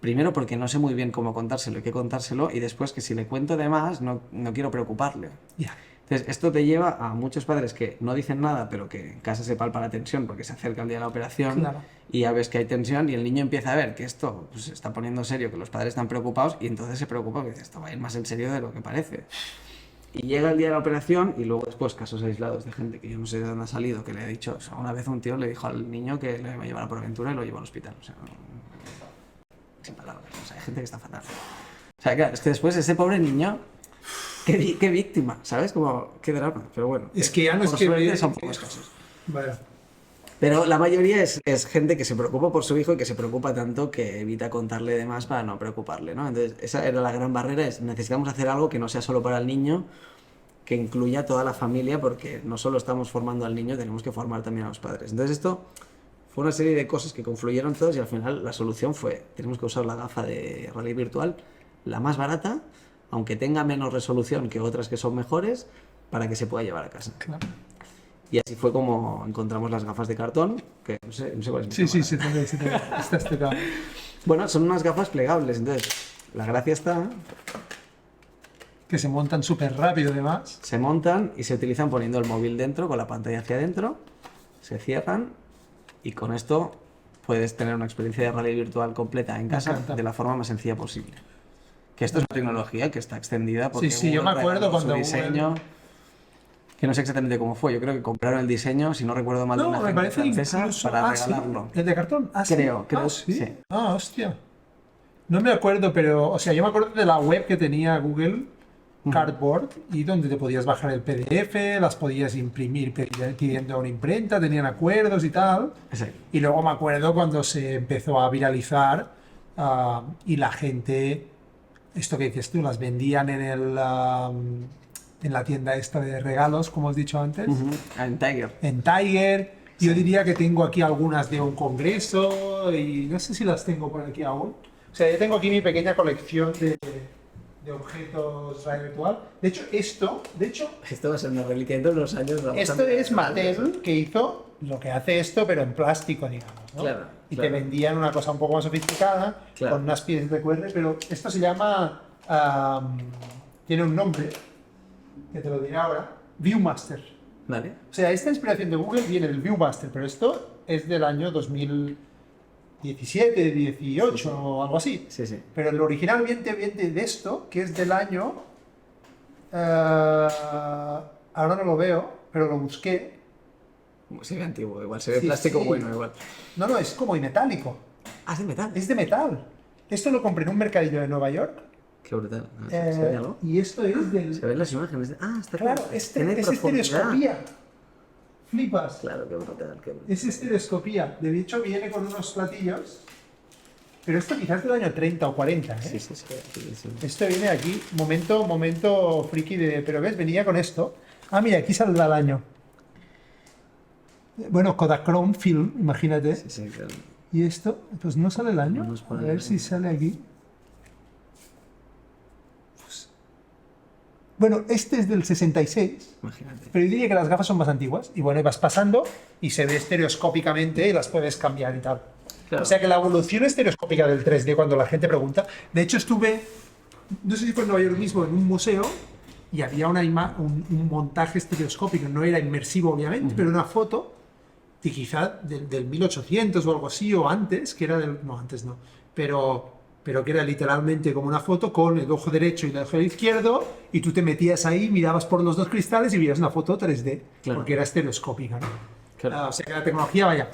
primero porque no sé muy bien cómo contárselo y qué contárselo, y después que si le cuento de más, no quiero preocuparle. Ya. Entonces, esto te lleva a muchos padres que no dicen nada, pero que en casa se palpa la tensión porque se acerca el día de la operación Claro. y ya ves que hay tensión y el niño empieza a ver que esto pues, se está poniendo serio, que los padres están preocupados y entonces se preocupa porque dice, esto va a ir más en serio de lo que parece. Y llega el día de la operación y luego después casos aislados de gente que yo no sé de dónde ha salido, que le ha dicho, o sea, una vez un tío le dijo al niño que le iba a llevar a por aventura y lo llevó al hospital. O sea, sin palabras. O sea, hay gente que está fatal. O sea, claro, es que después ese pobre niño, qué víctima, ¿sabes? Como, qué drama. Pero bueno, Es que ya no es por que... suerte son pocos casos. Bueno, Pero la mayoría es gente que se preocupa por su hijo y que se preocupa tanto que evita contarle de más para no preocuparle, ¿no? Entonces, esa era la gran barrera, es necesitamos hacer algo que no sea solo para el niño, que incluya a toda la familia, porque no solo estamos formando al niño, tenemos que formar también a los padres. Entonces, esto fue una serie de cosas que confluyeron todos y al final la solución fue, tenemos que usar la gafa de realidad virtual, la más barata, aunque tenga menos resolución que otras que son mejores, para que se pueda llevar a casa. claro. Y así fue como encontramos las gafas de cartón, que no sé cuál es mi Sí, sí, cámara. sí, te ve. Estás tocado. Bueno, son unas gafas plegables, entonces la gracia está, Que se montan súper rápido, además. se montan y se utilizan poniendo el móvil dentro, con la pantalla hacia adentro, se cierran y con esto puedes tener una experiencia de realidad virtual completa en casa encanta. de la forma más sencilla posible. Que esto es una tecnología que está extendida porque Sí, yo me Google acuerdo regaló su cuando diseño, que no sé exactamente cómo fue, yo creo que compraron el diseño, si no recuerdo mal, de No, una me agencia parece francesa incluso... para ¿sí? regalarlo. ¿El de cartón? ¿Sí? Creo, ¿Sí? sí. Ah, hostia. No me acuerdo, pero... O sea, yo me acuerdo de la web que tenía Google Cardboard y donde te podías bajar el PDF, las podías imprimir pidiendo una imprenta, tenían acuerdos y tal. Exacto. Y luego me acuerdo cuando se empezó a viralizar y la gente, esto que dices tú, las vendían en la tienda esta de regalos, como has dicho antes, En Tiger. en Tiger. Yo diría que tengo aquí algunas de un congreso y no sé si las tengo por aquí aún. O sea, yo tengo aquí mi pequeña colección de objetos realidad virtual. De hecho, Esto va a ser una reliquia dentro de unos años. esto es Mattel que hizo lo que hace esto, pero en plástico, digamos, ¿no? Claro, Y claro. te vendían una cosa un poco más sofisticada, Claro. con unas piezas de QR, pero esto se llama, tiene un nombre, que te lo diré ahora, Viewmaster. Vale. O sea, esta inspiración de Google viene del Viewmaster, pero esto es del año 2017, 18 o algo así. Sí, sí. Pero el original viene de esto, que es del año... ahora no lo veo, pero lo busqué. Se ve antiguo, igual. Se ve Sí, plástico sí. bueno, igual. No, es como metálico. Ah, es de metal. Es de metal. Esto lo compré en un mercadillo de Nueva York. Qué brutal. Ah, ¿se ve algo? Y esto es del... Se ven las imágenes. Ah, está Claro, Tiene es profundidad. estereoscopía. Flipas. Claro, qué brutal. Qué brutal. Es estereoscopía. De hecho, viene con unos platillos. Pero esto quizás del año 30 o 40, ¿eh? Sí, sí, sí. Esto viene aquí, momento friki de... Pero ves, venía con esto. Ah, mira, aquí sale el año. Bueno, Kodachrome Film, imagínate. Sí, sí, claro. Y esto, pues no sale el año. No nos A pone ver el si año. sale aquí. Pues, bueno, este es del 66. Imagínate. Pero yo diría que las gafas son más antiguas. Y bueno, y vas pasando y se ve estereoscópicamente y las puedes cambiar y tal. Claro. O sea que la evolución estereoscópica del 3D, cuando la gente pregunta. De hecho, estuve, no sé si fue en Nueva York mismo, en un museo y había un montaje estereoscópico. No era inmersivo, obviamente, pero una foto, y quizá del 1800 o algo así, o antes, que era del. No, antes no. Pero que era literalmente como una foto con el ojo derecho y el ojo izquierdo, y tú te metías ahí, mirabas por los dos cristales y veías una foto 3D, Claro. porque era estereoscópica, ¿no? Claro. O sea que la tecnología, vaya,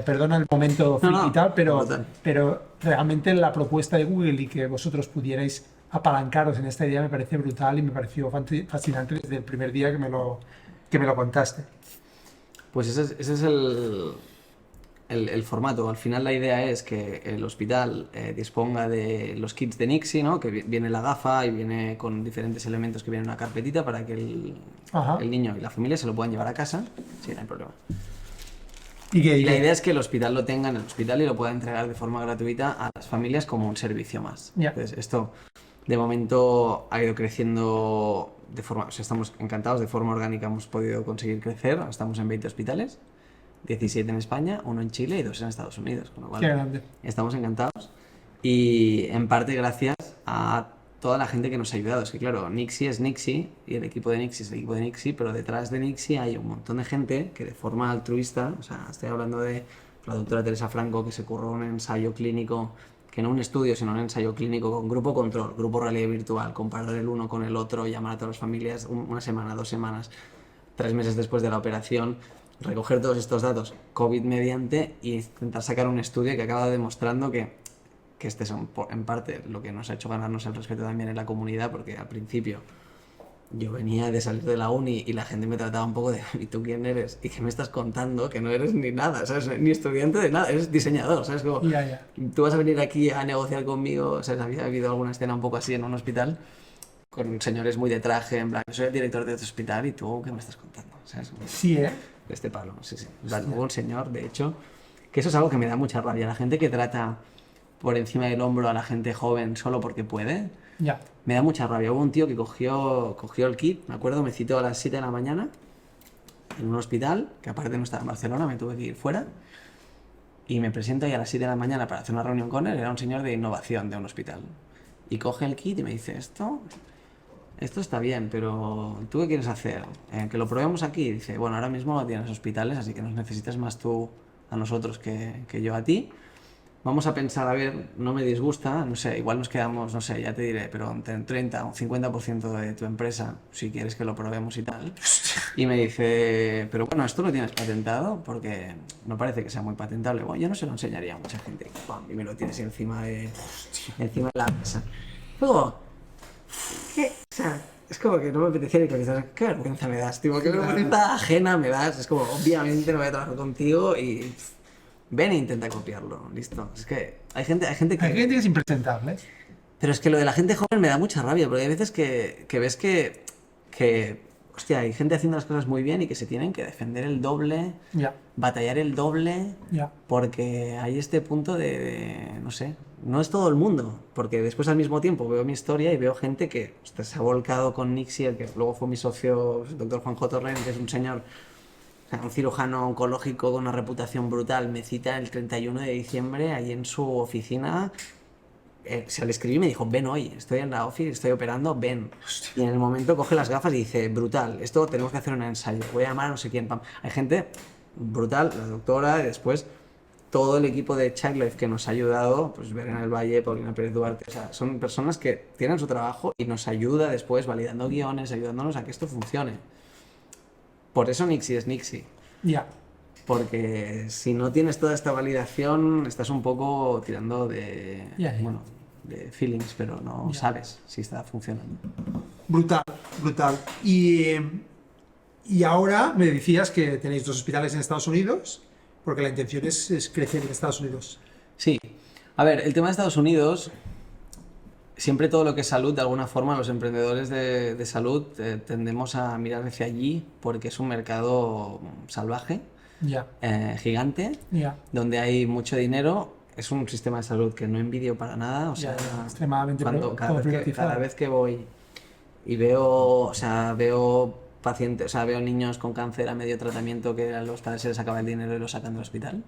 perdona el momento friki no, y tal, brutal. pero realmente la propuesta de Google y que vosotros pudierais apalancaros en esta idea me parece brutal y me pareció fascinante desde el primer día que me lo contaste. Pues ese es el formato. Al final la idea es que el hospital disponga de los kits de Nixie, ¿no? Que viene la gafa y viene con diferentes elementos que viene en una carpetita para que Ajá. el niño y la familia se lo puedan llevar a casa. Sí, no hay problema. Y que, Y la idea es que el hospital lo tenga en el hospital y lo pueda entregar de forma gratuita a las familias como un servicio más. Ya. Entonces, esto de momento ha ido creciendo de forma, o sea, estamos encantados, de forma orgánica hemos podido conseguir crecer, estamos en 20 hospitales, 17 en España, 1 en Chile y 2 en Estados Unidos, con lo cual qué grande. estamos encantados y en parte gracias a toda la gente que nos ha ayudado. Es que claro, Nixie es Nixie y el equipo de Nixie es el equipo de Nixie, pero detrás de Nixie hay un montón de gente que de forma altruista, o sea, estoy hablando de la doctora Teresa Franco, que se curró un ensayo clínico, que no un estudio, sino un ensayo clínico con grupo control, grupo realidad virtual, comparar el uno con el otro, llamar a todas las familias una semana, 2 semanas, 3 meses después de la operación, recoger todos estos datos COVID mediante y intentar sacar un estudio que acaba demostrando que este es en parte lo que nos ha hecho ganarnos el respeto también en la comunidad, porque al principio yo venía de salir de la uni y la gente me trataba un poco de ¿y tú quién eres? ¿Y qué me estás contando? Que no eres ni nada, ¿sabes? Ni estudiante de nada, eres diseñador, ¿sabes? Como, tú vas a venir aquí a negociar conmigo, ¿sabes? Había habido alguna escena un poco así en un hospital con señores muy de traje, en plan, soy el director de este hospital y tú, ¿qué me estás contando? ¿Sabes? Sí, ¿eh? De este palo, sí. Vale, hubo un señor, de hecho, que eso es algo que me da mucha rabia. La gente que trata por encima del hombro a la gente joven solo porque puede, me da mucha rabia. Hubo un tío que cogió el kit, me acuerdo, me citó a las 7 de la mañana en un hospital, que aparte no estaba en Barcelona, me tuve que ir fuera, y me presento ahí a las 7 de la mañana para hacer una reunión con él. Era un señor de innovación de un hospital. Y coge el kit y me dice, esto está bien, pero ¿tú qué quieres hacer? ¿Que lo probemos aquí? Dice, bueno, ahora mismo no tienes hospitales, así que nos necesitas más tú a nosotros que yo a ti. Vamos a pensar, a ver, no me disgusta, no sé, igual nos quedamos, no sé, ya te diré, pero entre un 30 o un 50% de tu empresa, si quieres que lo probemos y tal. Y me dice, pero bueno, ¿esto lo tienes patentado? Porque no parece que sea muy patentable. Bueno, yo no se lo enseñaría a mucha gente. Y me lo tienes encima de la mesa. Luego, ¿qué? O sea, es como que no me apetecía ni que qué vergüenza me das, tío, qué vergüenza ajena me das. Es como, obviamente no voy a trabajar contigo y ven e intenta copiarlo, listo. Es que hay gente que... Hay gente que es impresentable. Pero es que lo de la gente joven me da mucha rabia, porque hay veces que ves que hostia, hay gente haciendo las cosas muy bien y que se tienen que defender el doble, batallar el doble, porque hay este punto no sé, no es todo el mundo, porque después al mismo tiempo veo mi historia y veo gente que se ha volcado con Nixie, el que luego fue mi socio, el doctor Juanjo Torrent, que es un señor, o sea, un cirujano oncológico con una reputación brutal, me cita el 31 de diciembre ahí en su oficina. Se le escribí y me dijo, ven hoy, estoy en la office, estoy operando, ven. Hostia. Y en el momento coge las gafas y dice, brutal, esto tenemos que hacer un ensayo, voy a llamar a no sé quién. Pam. Hay gente brutal, la doctora, y después todo el equipo de Childlife que nos ha ayudado, pues Verena del Valle, Paulina Pérez Duarte, o sea, son personas que tienen su trabajo y nos ayuda después validando guiones, ayudándonos a que esto funcione. Por eso Nixie es Nixie. Porque si no tienes toda esta validación, estás un poco tirando de, bueno, de feelings, pero no sabes si está funcionando. Brutal, brutal. Y ahora me decías que tenéis 2 hospitales en Estados Unidos, porque la intención es crecer en Estados Unidos. Sí. A ver, el tema de Estados Unidos, siempre todo lo que es salud, de alguna forma, los emprendedores de salud tendemos a mirar hacia allí porque es un mercado salvaje. Gigante, donde hay mucho dinero. Es un sistema de salud que no envidio para nada, o sea, extremadamente cada vez que voy y veo pacientes, o sea, veo niños con cáncer a medio tratamiento que a los padres se les acaba el dinero y los sacan del hospital,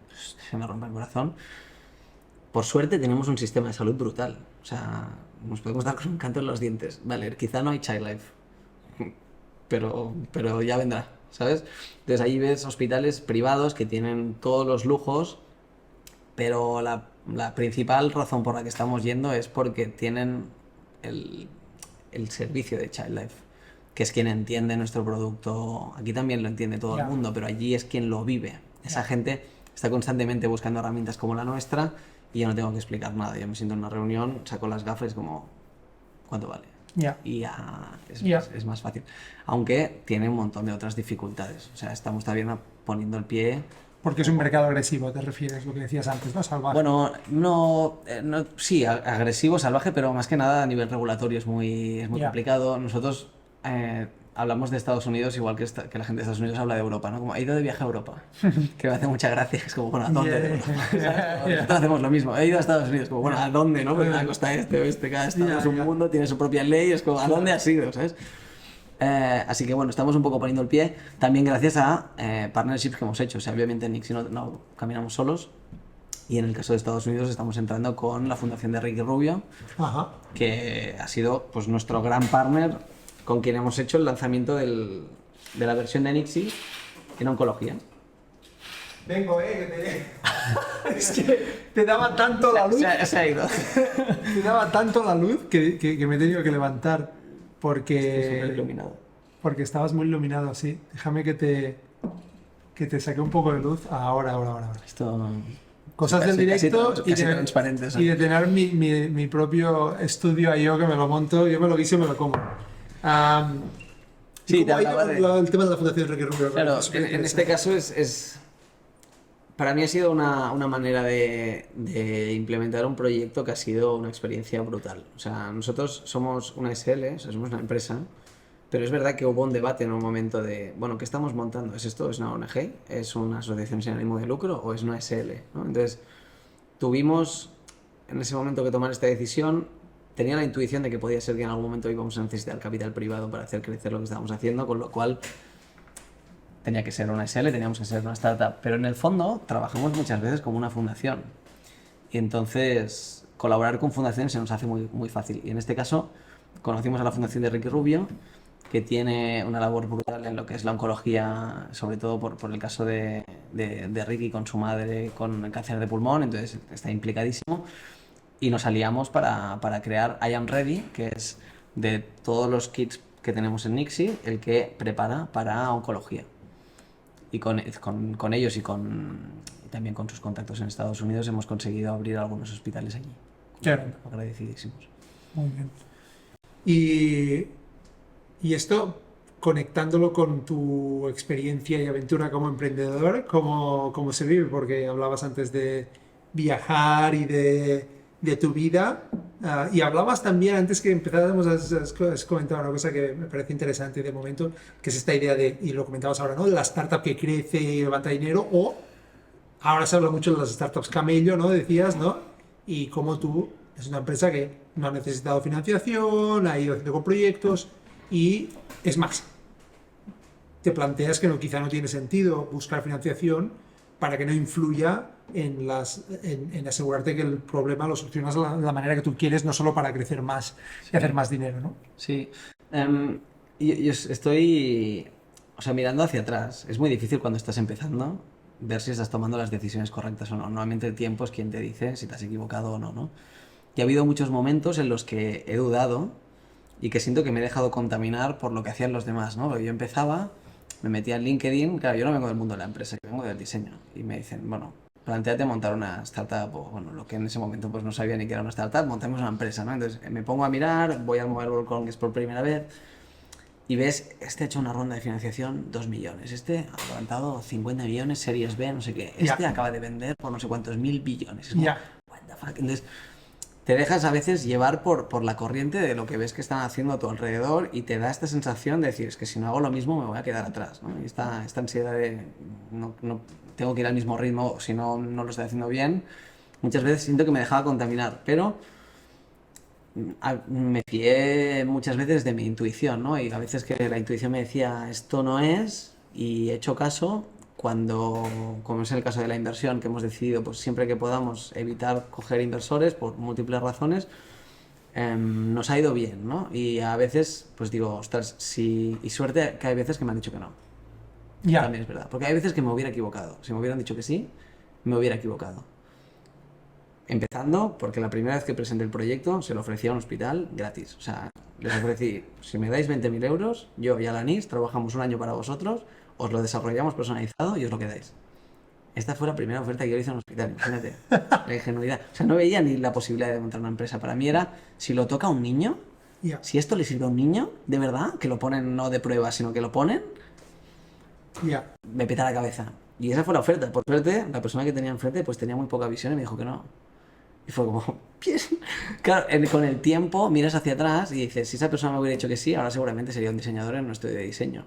se me rompe el corazón. Por suerte tenemos un sistema de salud brutal, o sea, nos podemos dar con un canto en los dientes. Vale, quizá no hay Childlife, pero ya vendrá, ¿sabes? Entonces ahí ves hospitales privados que tienen todos los lujos, pero la principal razón por la que estamos yendo es porque tienen el servicio de Childlife, que es quien entiende nuestro producto. Aquí también lo entiende todo el mundo, pero allí es quien lo vive. Esa gente está constantemente buscando herramientas como la nuestra y yo no tengo que explicar nada. Yo me siento en una reunión, saco las gafas y es como, ¿cuánto vale? Y es más fácil. Aunque tiene un montón de otras dificultades. O sea, estamos todavía poniendo el pie. Porque es un mercado agresivo, te refieres, lo que decías antes, ¿no? Salvaje. Bueno, sí, agresivo, salvaje, pero más que nada a nivel regulatorio es muy complicado. Nosotros hablamos de Estados Unidos igual que la gente de Estados Unidos habla de Europa, ¿no? Como he ido de viaje a Europa, que me hace mucha gracia. Es como, bueno, ¿a dónde? Nosotros hacemos lo mismo. He ido a Estados Unidos, como, bueno, ¿a dónde? ¿No? Pues la costa este, oeste, cada estado es un mundo, tiene su propia ley, es como, ¿a dónde has ido? ¿Sabes? Así que bueno, estamos un poco poniendo el pie, también gracias a partnerships que hemos hecho. O sea, obviamente en Nixie no caminamos solos, Y en el caso de Estados Unidos estamos entrando con la fundación de Ricky Rubio, Ajá. que ha sido pues nuestro gran partner con quien hemos hecho el lanzamiento de la versión de Nixie en oncología. Vengo, que es que te daba tanto la luz. Se ha ido. Te daba tanto la luz que me he tenido que levantar Estoy súper porque, iluminado. porque estabas muy iluminado, sí. Déjame que te saque un poco de luz. Ahora. Esto... Cosas del directo casi transparentes, y de tener mi propio estudio ahí yo que me lo monto, yo me lo guiso y me lo como. Sí, ¿Y te cómo ha ido hablaba de... el tema de la Fundación Ricky Rubio? Claro, Es súper en este caso es... Para mí ha sido una manera de implementar un proyecto que ha sido una experiencia brutal. O sea, nosotros somos una SL, o sea, somos una empresa, pero es verdad que hubo un debate en un momento de, bueno, ¿qué estamos montando? ¿Es esto? ¿Es una ONG? ¿Es una asociación sin ánimo de lucro? ¿O es una SL? ¿no? Entonces, tuvimos en ese momento que tomar esta decisión. Tenía la intuición de que podía ser que en algún momento íbamos a necesitar capital privado para hacer crecer lo que estábamos haciendo, con lo cual tenía que ser una SL, teníamos que ser una startup. Pero en el fondo trabajamos muchas veces como una fundación. Y entonces colaborar con fundaciones se nos hace muy, muy fácil. Y en este caso conocimos a la fundación de Ricky Rubio, que tiene una labor brutal en lo que es la oncología, sobre todo por el caso de Ricky con su madre con el cáncer de pulmón, entonces está implicadísimo. Y nos aliamos para crear I Am Ready, que es de todos los kits que tenemos en Nixie, el que prepara para oncología. Y con ellos y también con sus contactos en Estados Unidos hemos conseguido abrir algunos hospitales allí. Claro. Agradecidísimos. Muy bien. Y esto, conectándolo con tu experiencia y aventura como emprendedor, ¿cómo se vive? Porque hablabas antes de viajar y de tu vida, y hablabas también, antes que empezáramos, has comentado una cosa que me parece interesante de momento, que es esta idea de, y lo comentabas ahora, ¿no? De la startup que crece y levanta dinero, o ahora se habla mucho de las startups camello, ¿no? Decías, ¿no? Y como tú, es una empresa que no ha necesitado financiación, ha ido haciendo con proyectos, y es más, te planteas que quizá no tiene sentido buscar financiación para que no influya en asegurarte que el problema lo solucionas de la manera que tú quieres, no solo para crecer más y hacer más dinero, ¿no? Sí. Yo estoy, o sea, mirando hacia atrás. Es muy difícil cuando estás empezando ver si estás tomando las decisiones correctas o no. Normalmente el tiempo es quien te dice si te has equivocado o no, ¿no? Y ha habido muchos momentos en los que he dudado y que siento que me he dejado contaminar por lo que hacían los demás, ¿no? Porque yo empezaba, me metía en LinkedIn, claro, yo no vengo del mundo de la empresa, yo vengo del diseño. Y me dicen, bueno, planteate montar una startup, o bueno, lo que en ese momento pues no sabía ni que era una startup, montemos una empresa, ¿no? Entonces me pongo a mirar, voy al Mobile World Congress por primera vez y ves, este ha hecho una ronda de financiación 2 millones, este ha levantado 50 millones, series B, no sé qué, este acaba de vender por no sé cuántos mil billones. Es como, what the fuck? Entonces te dejas a veces llevar por la corriente de lo que ves que están haciendo a tu alrededor y te da esta sensación de decir, es que si no hago lo mismo me voy a quedar atrás, ¿no? Y esta ansiedad de no tengo que ir al mismo ritmo, si no, no lo estoy haciendo bien, muchas veces siento que me dejaba contaminar, pero me fié muchas veces de mi intuición, ¿no? Y a veces que la intuición me decía, esto no es, y he hecho caso cuando, como es el caso de la inversión, que hemos decidido, pues siempre que podamos evitar coger inversores por múltiples razones, nos ha ido bien, ¿no? Y a veces, pues digo, ostras, y suerte que hay veces que me han dicho que no. También es verdad, porque hay veces que me hubiera equivocado. Si me hubieran dicho que sí, me hubiera equivocado. Empezando porque la primera vez que presenté el proyecto se lo ofrecía a un hospital gratis. O sea, les ofrecí, si me dais 20.000 euros, yo y Alanis trabajamos un año para vosotros, os lo desarrollamos personalizado y os lo quedáis. Esta fue la primera oferta que yo hice en un hospital, imagínate, la ingenuidad. O sea, no veía ni la posibilidad de montar una empresa. Para mí era, si lo toca a un niño, si esto le sirve a un niño, de verdad, que lo ponen no de prueba, sino que lo ponen, me peta la cabeza. Y esa fue la oferta. Por suerte, la persona que tenía enfrente pues tenía muy poca visión y me dijo que no. Y fue como, claro, con el tiempo miras hacia atrás y dices, si esa persona me hubiera dicho que sí, ahora seguramente sería un diseñador en un estudio de diseño.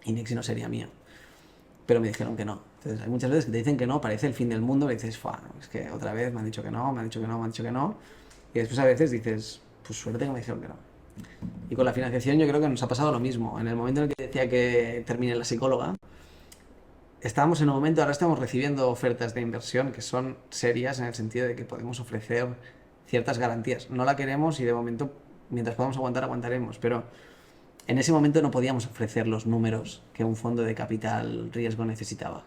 Y Nixie no sería mío. Pero me dijeron que no. Entonces hay muchas veces que te dicen que no, parece el fin del mundo, y dices, es que otra vez me han dicho que no, me han dicho que no, me han dicho que no. Y después a veces dices, pues suerte que me dijeron que no. Y con la financiación yo creo que nos ha pasado lo mismo. En el momento en el que decía que terminé la psicóloga, estábamos en un momento, ahora estamos recibiendo ofertas de inversión que son serias en el sentido de que podemos ofrecer ciertas garantías. No la queremos y de momento, mientras podamos aguantar, aguantaremos, pero en ese momento no podíamos ofrecer los números que un fondo de capital riesgo necesitaba.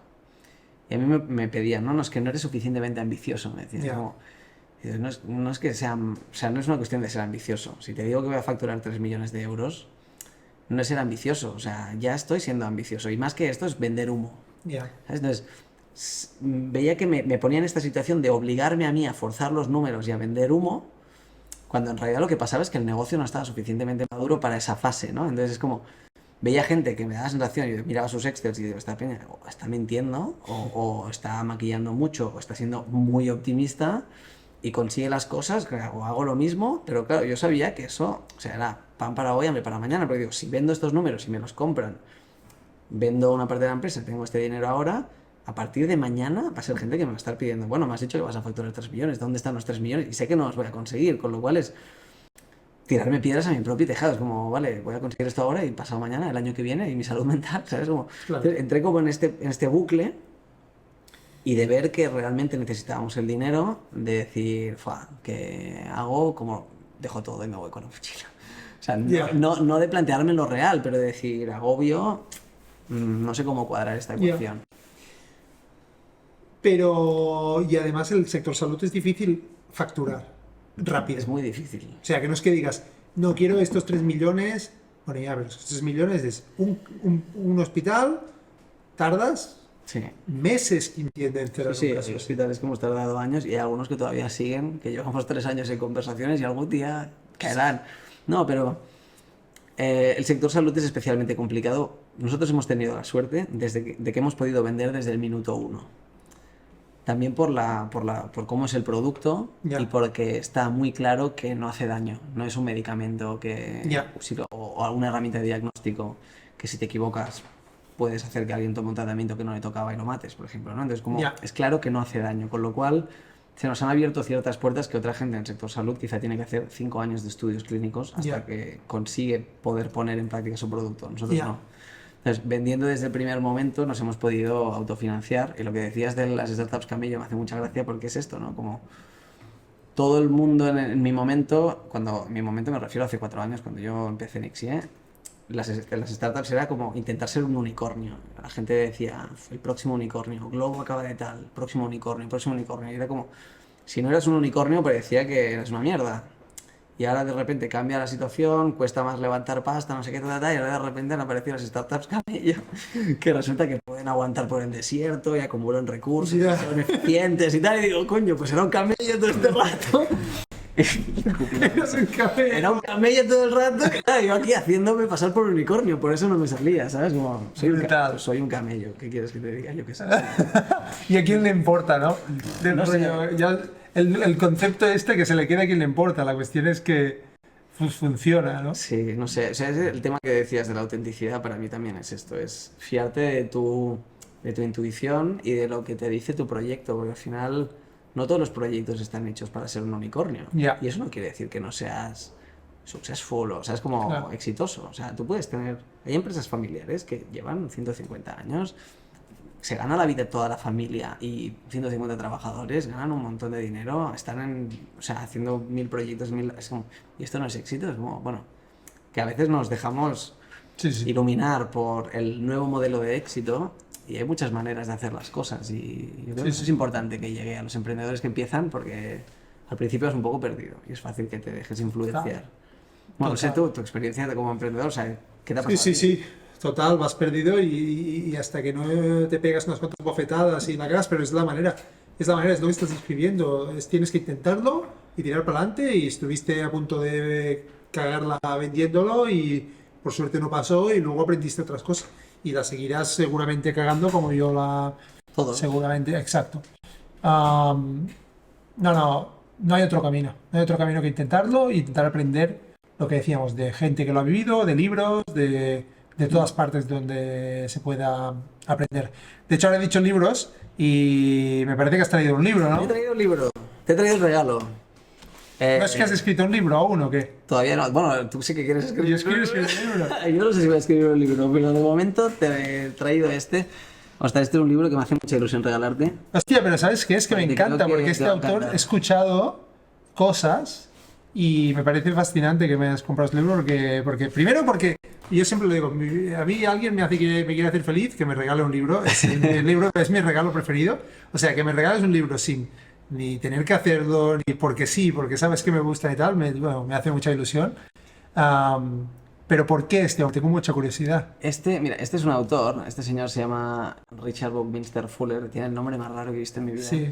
Y a mí me pedían, no, es que no eres suficientemente ambicioso, me decían. Ya. No es que sea, o sea, no es una cuestión de ser ambicioso. Si te digo que voy a facturar 3 millones de euros, no es ser ambicioso, o sea, ya estoy siendo ambicioso. Y más que esto es vender humo. Ya. ¿Sabes? Entonces, veía que me ponía en esta situación de obligarme a mí a forzar los números y a vender humo, cuando en realidad lo que pasaba es que el negocio no estaba suficientemente maduro para esa fase, ¿no? Entonces es como, veía gente que me daba la sensación, y miraba sus excels y digo, esta peña o está mintiendo, o está maquillando mucho, o está siendo muy optimista, y consigue las cosas, o hago lo mismo, pero claro, yo sabía que eso, o sea, era pan para hoy, hambre para mañana, porque digo, si vendo estos números y me los compran, vendo una parte de la empresa, tengo este dinero ahora, a partir de mañana va a ser gente que me va a estar pidiendo, bueno, me has dicho que vas a facturar 3 millones, ¿dónde están los 3 millones? Y sé que no los voy a conseguir, con lo cual es tirarme piedras a mi propio tejado, es como, vale, voy a conseguir esto ahora y pasado mañana, el año que viene, y mi salud mental, ¿sabes? Como, Claro. entré como en este bucle y de ver que realmente necesitábamos el dinero, de decir, ¿qué hago? Como dejo todo y me voy con la mochila. O sea, Ya. no de plantearme lo real, pero de decir, agobio, no sé cómo cuadrar esta Ya. ecuación. Pero, y además el sector salud es difícil facturar rápido. Es muy difícil. O sea, que no es que digas, no quiero estos 3 millones. Bueno, ya, pero estos 3 millones es un hospital, tardas Sí. meses que entienden cerrar Sí, un hay caso. hospitales que hemos tardado años y hay algunos que todavía siguen, que llevamos 3 años en conversaciones y algún día caerán. No, pero el sector salud es especialmente complicado. Nosotros hemos tenido la suerte de que hemos podido vender desde el minuto 1. También por cómo es el producto Ya. y porque está muy claro que no hace daño. No es un medicamento Ya. o alguna herramienta de diagnóstico que si te equivocas puedes hacer que alguien tome un tratamiento que no le tocaba y lo mates, por ejemplo, ¿no? Entonces, como Ya. es claro que no hace daño, con lo cual se nos han abierto ciertas puertas que otra gente en el sector salud quizá tiene que hacer 5 años de estudios clínicos hasta Ya. que consigue poder poner en práctica su producto. Nosotros Ya. no. Entonces, vendiendo desde el primer momento nos hemos podido autofinanciar. Y lo que decías de las startups camello me hace mucha gracia porque es esto, ¿no? Como todo el mundo en mi momento, cuando mi momento me refiero a hace 4 años, cuando yo empecé en Ixie, las startups era como intentar ser un unicornio. La gente decía, el próximo unicornio, Globo acaba de tal, próximo unicornio, próximo unicornio. Y era como, si no eras un unicornio parecía que eras una mierda. Y ahora de repente cambia la situación, cuesta más levantar pasta, no sé qué, y ahora de repente han aparecido las startups camello, que resulta que pueden aguantar por el desierto y acumulan recursos, Ya. y son eficientes y tal. Y digo, coño, pues era un camello todo este rato. Es un café. Era un camello todo el rato. Claro, yo aquí haciéndome pasar por unicornio, por eso no me salía, ¿sabes? Como, Brutal. soy un camello, ¿qué quieres que te diga? Yo qué sé. ¿Y a quién le importa, no? Del No sé. rollo, ya el concepto este que se le queda a quien le importa. La cuestión es que funciona, ¿no? Sí, no sé. O sea, el tema que decías de la autenticidad para mí también es esto, es fiarte de tu intuición y de lo que te dice tu proyecto, porque al final no todos los proyectos están hechos para ser un unicornio. Ya. Y eso no quiere decir que no seas successful o seas como Claro. exitoso. O sea, tú puedes tener... Hay empresas familiares que llevan 150 años, se gana la vida toda la familia y 150 trabajadores ganan un montón de dinero, están o sea, haciendo 1000 proyectos, es como, y esto no es éxito, es como, bueno, que a veces nos dejamos Sí, sí. iluminar por el nuevo modelo de éxito y hay muchas maneras de hacer las cosas y yo creo que eso es importante que llegue a los emprendedores que empiezan porque al principio es un poco perdido y es fácil que te dejes influenciar. Total. Bueno, no sé Total. tu experiencia como emprendedor, o sea, ¿qué te ha Sí, pasado? sí, a ti? sí. Total, vas perdido y hasta que no te pegas unas cuantas bofetadas y la cagas, pero es la manera. Es la manera, es lo que estás describiendo. Tienes que intentarlo y tirar para adelante y estuviste a punto de cagarla vendiéndolo y por suerte no pasó y luego aprendiste otras cosas. Y la seguirás seguramente cagando como yo la... Todo. Seguramente, exacto. No hay otro camino. No hay otro camino que intentarlo e intentar aprender lo que decíamos de gente que lo ha vivido, de libros, de todas partes donde se pueda aprender. De hecho, ahora he dicho libros y me parece que has traído un libro, ¿no? Te he traído un libro, te he traído un regalo. ¿No es que has escrito un libro aún o qué? Todavía no. Bueno, tú sí que quieres escribir. Yo quiero escribir un libro. Yo no sé si voy a escribir un libro, pero de momento te he traído este. Ostras, este es un libro que me hace mucha ilusión regalarte. Hostia, pero ¿sabes qué? Es que me Porque creo encanta, que porque te este va a autor encantar. he escuchado cosas y me parece fascinante que me hayas comprado este libro porque primero porque yo siempre lo digo, a mí alguien me quiere hacer feliz, que me regale un libro. El libro es mi regalo preferido. O sea, que me regales un libro sin ni tener que hacerlo, ni porque sí, porque sabes que me gusta y tal, bueno, me hace mucha ilusión. Am, pero ¿por qué este? Tengo mucha curiosidad. Mira, este es un autor, este señor se llama Richard Buckminster Fuller, tiene el nombre más raro que he visto en mi vida. Sí.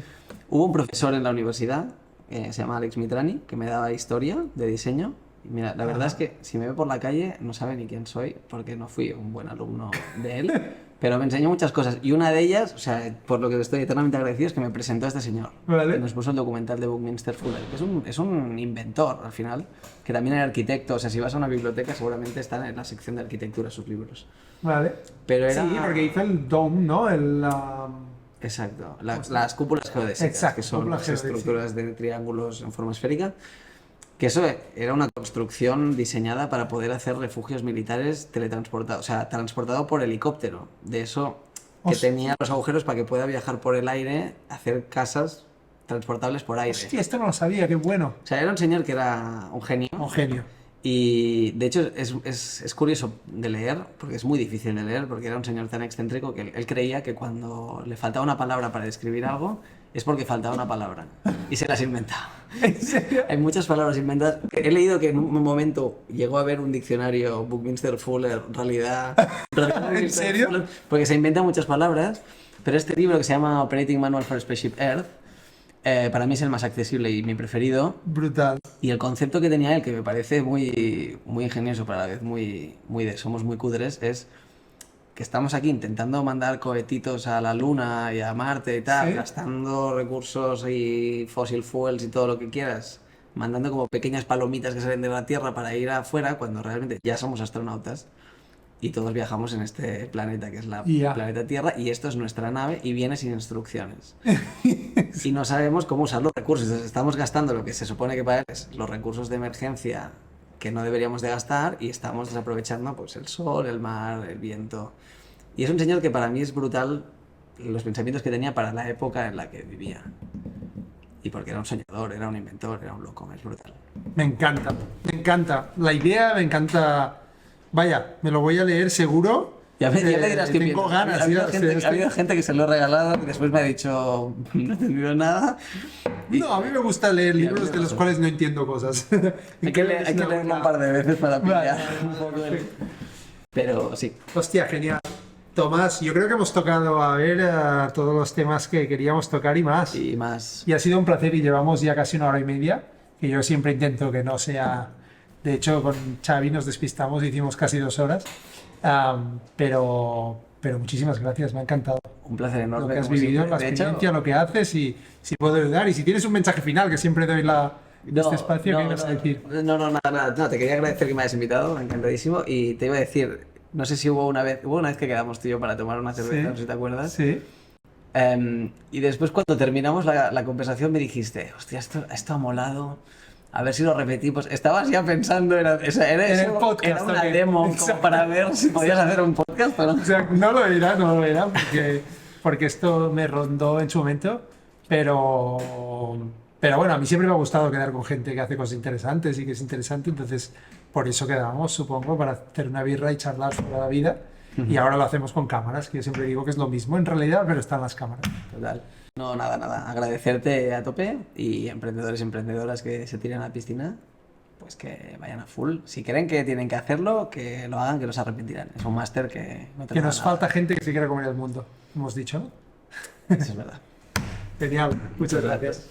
Hubo un profesor en la universidad, se llama Alex Mitrani, que me daba historia de diseño. Y mira, la verdad es que si me ve por la calle no sabe ni quién soy, porque no fui un buen alumno de él, pero me enseñó muchas cosas. Y una de ellas, o sea, por lo que estoy eternamente agradecido, es que me presentó a este señor. Vale. Y nos puso el documental de Buckminster Fuller, que es un inventor al final, que también era arquitecto. O sea, si vas a una biblioteca seguramente están en la sección de arquitectura sus libros. Vale. Pero era... Sí, porque hizo el dome, ¿no? Exacto, las cúpulas geodésicas, Exacto, que son cúpulas las geodésicas. estructuras de triángulos en forma esférica, que eso era una construcción diseñada para poder hacer refugios militares teletransportados, o sea, transportado por helicóptero. De eso que Hostia. tenía los agujeros para que pueda viajar por el aire, hacer casas transportables por aire. Hostia, esto no lo sabía, qué bueno. O sea, era un señor que era un genio. Un genio. Y de hecho es curioso de leer, porque es muy difícil de leer, porque era un señor tan excéntrico que él creía que cuando le faltaba una palabra para describir algo, es porque faltaba una palabra. Y se las inventaba. ¿En serio? Hay muchas palabras inventadas. He leído que en un momento llegó a haber un diccionario Buckminster Fuller, realidad ¿En serio? Fuller, porque se inventan muchas palabras, pero este libro que se llama Operating Manual for Spaceship Earth, para mí es el más accesible y mi preferido. Brutal. Y el concepto que tenía él, que me parece muy, muy ingenioso, pero a la vez somos muy cudres, es que estamos aquí intentando mandar cohetitos a la Luna y a Marte y tal, Sí. gastando recursos y fossil fuels y todo lo que quieras, mandando como pequeñas palomitas que salen de la Tierra para ir afuera, cuando realmente ya somos astronautas y todos viajamos en este planeta que es la Ya. planeta Tierra, y esto es nuestra nave y viene sin instrucciones. Y no sabemos cómo usar los recursos. Entonces estamos gastando lo que se supone que para él es los recursos de emergencia que no deberíamos de gastar, y estamos desaprovechando pues el sol, el mar, el viento. Y es un señor que para mí es brutal los pensamientos que tenía para la época en la que vivía. Y porque era un soñador, era un inventor, era un loco, es brutal. Me encanta, me encanta. La idea me encanta. Vaya, me lo voy a leer seguro. Ya le dirás que tengo ganas. ha habido, ya, gente, estoy- ha habido gente que se lo he regalado y después me ha dicho no he entendido nada. Y No, a mí me gusta leer libros tienes de los razón. cuales no entiendo cosas. hay que leerlo un par de veces para pillar Vale. un poco el... Pero sí, Hostia, genial. Tomás, yo creo que hemos tocado a ver todos los temas que queríamos tocar y más. y más. Y ha sido un placer y llevamos ya casi 1 hora y media, que yo siempre intento que no sea... De hecho, con Xavi nos despistamos y hicimos casi 2 horas. Pero muchísimas gracias, me ha encantado Un placer lo enorme. que has como vivido, siempre. la De hecho, experiencia, lo que haces y si puedo ayudar. Y si tienes un mensaje final, que siempre doy este espacio, ¿qué ibas a decir? No, nada. No, te quería agradecer que me hayas invitado, encantadísimo. Y te iba a decir, no sé si hubo una vez que quedamos tú y yo para tomar una cerveza, Sí. no sé si te acuerdas. Sí. Y después cuando terminamos la conversación me dijiste, hostia, esto ha molado, a ver si lo repetimos. Estabas ya pensando, era En el podcast, era una ¿o qué? demo como Exacto. para ver si podías hacer un podcast, pero... O sea, no lo era, porque esto me rondó en su momento, pero bueno, a mí siempre me ha gustado quedar con gente que hace cosas interesantes y que es interesante, entonces por eso quedamos, supongo, para hacer una birra y charlar sobre la vida. Y ahora lo hacemos con cámaras, que yo siempre digo que es lo mismo en realidad, pero están las cámaras. Total. No, nada. Agradecerte a tope, y emprendedores y emprendedoras que se tiren a la piscina, pues que vayan a full. Si creen que tienen que hacerlo, que lo hagan, que no se arrepentirán. Es un máster que no te Que lo nos da nada. falta gente que se quiera comer el mundo, hemos dicho, ¿no? Eso es verdad. Genial, muchas gracias.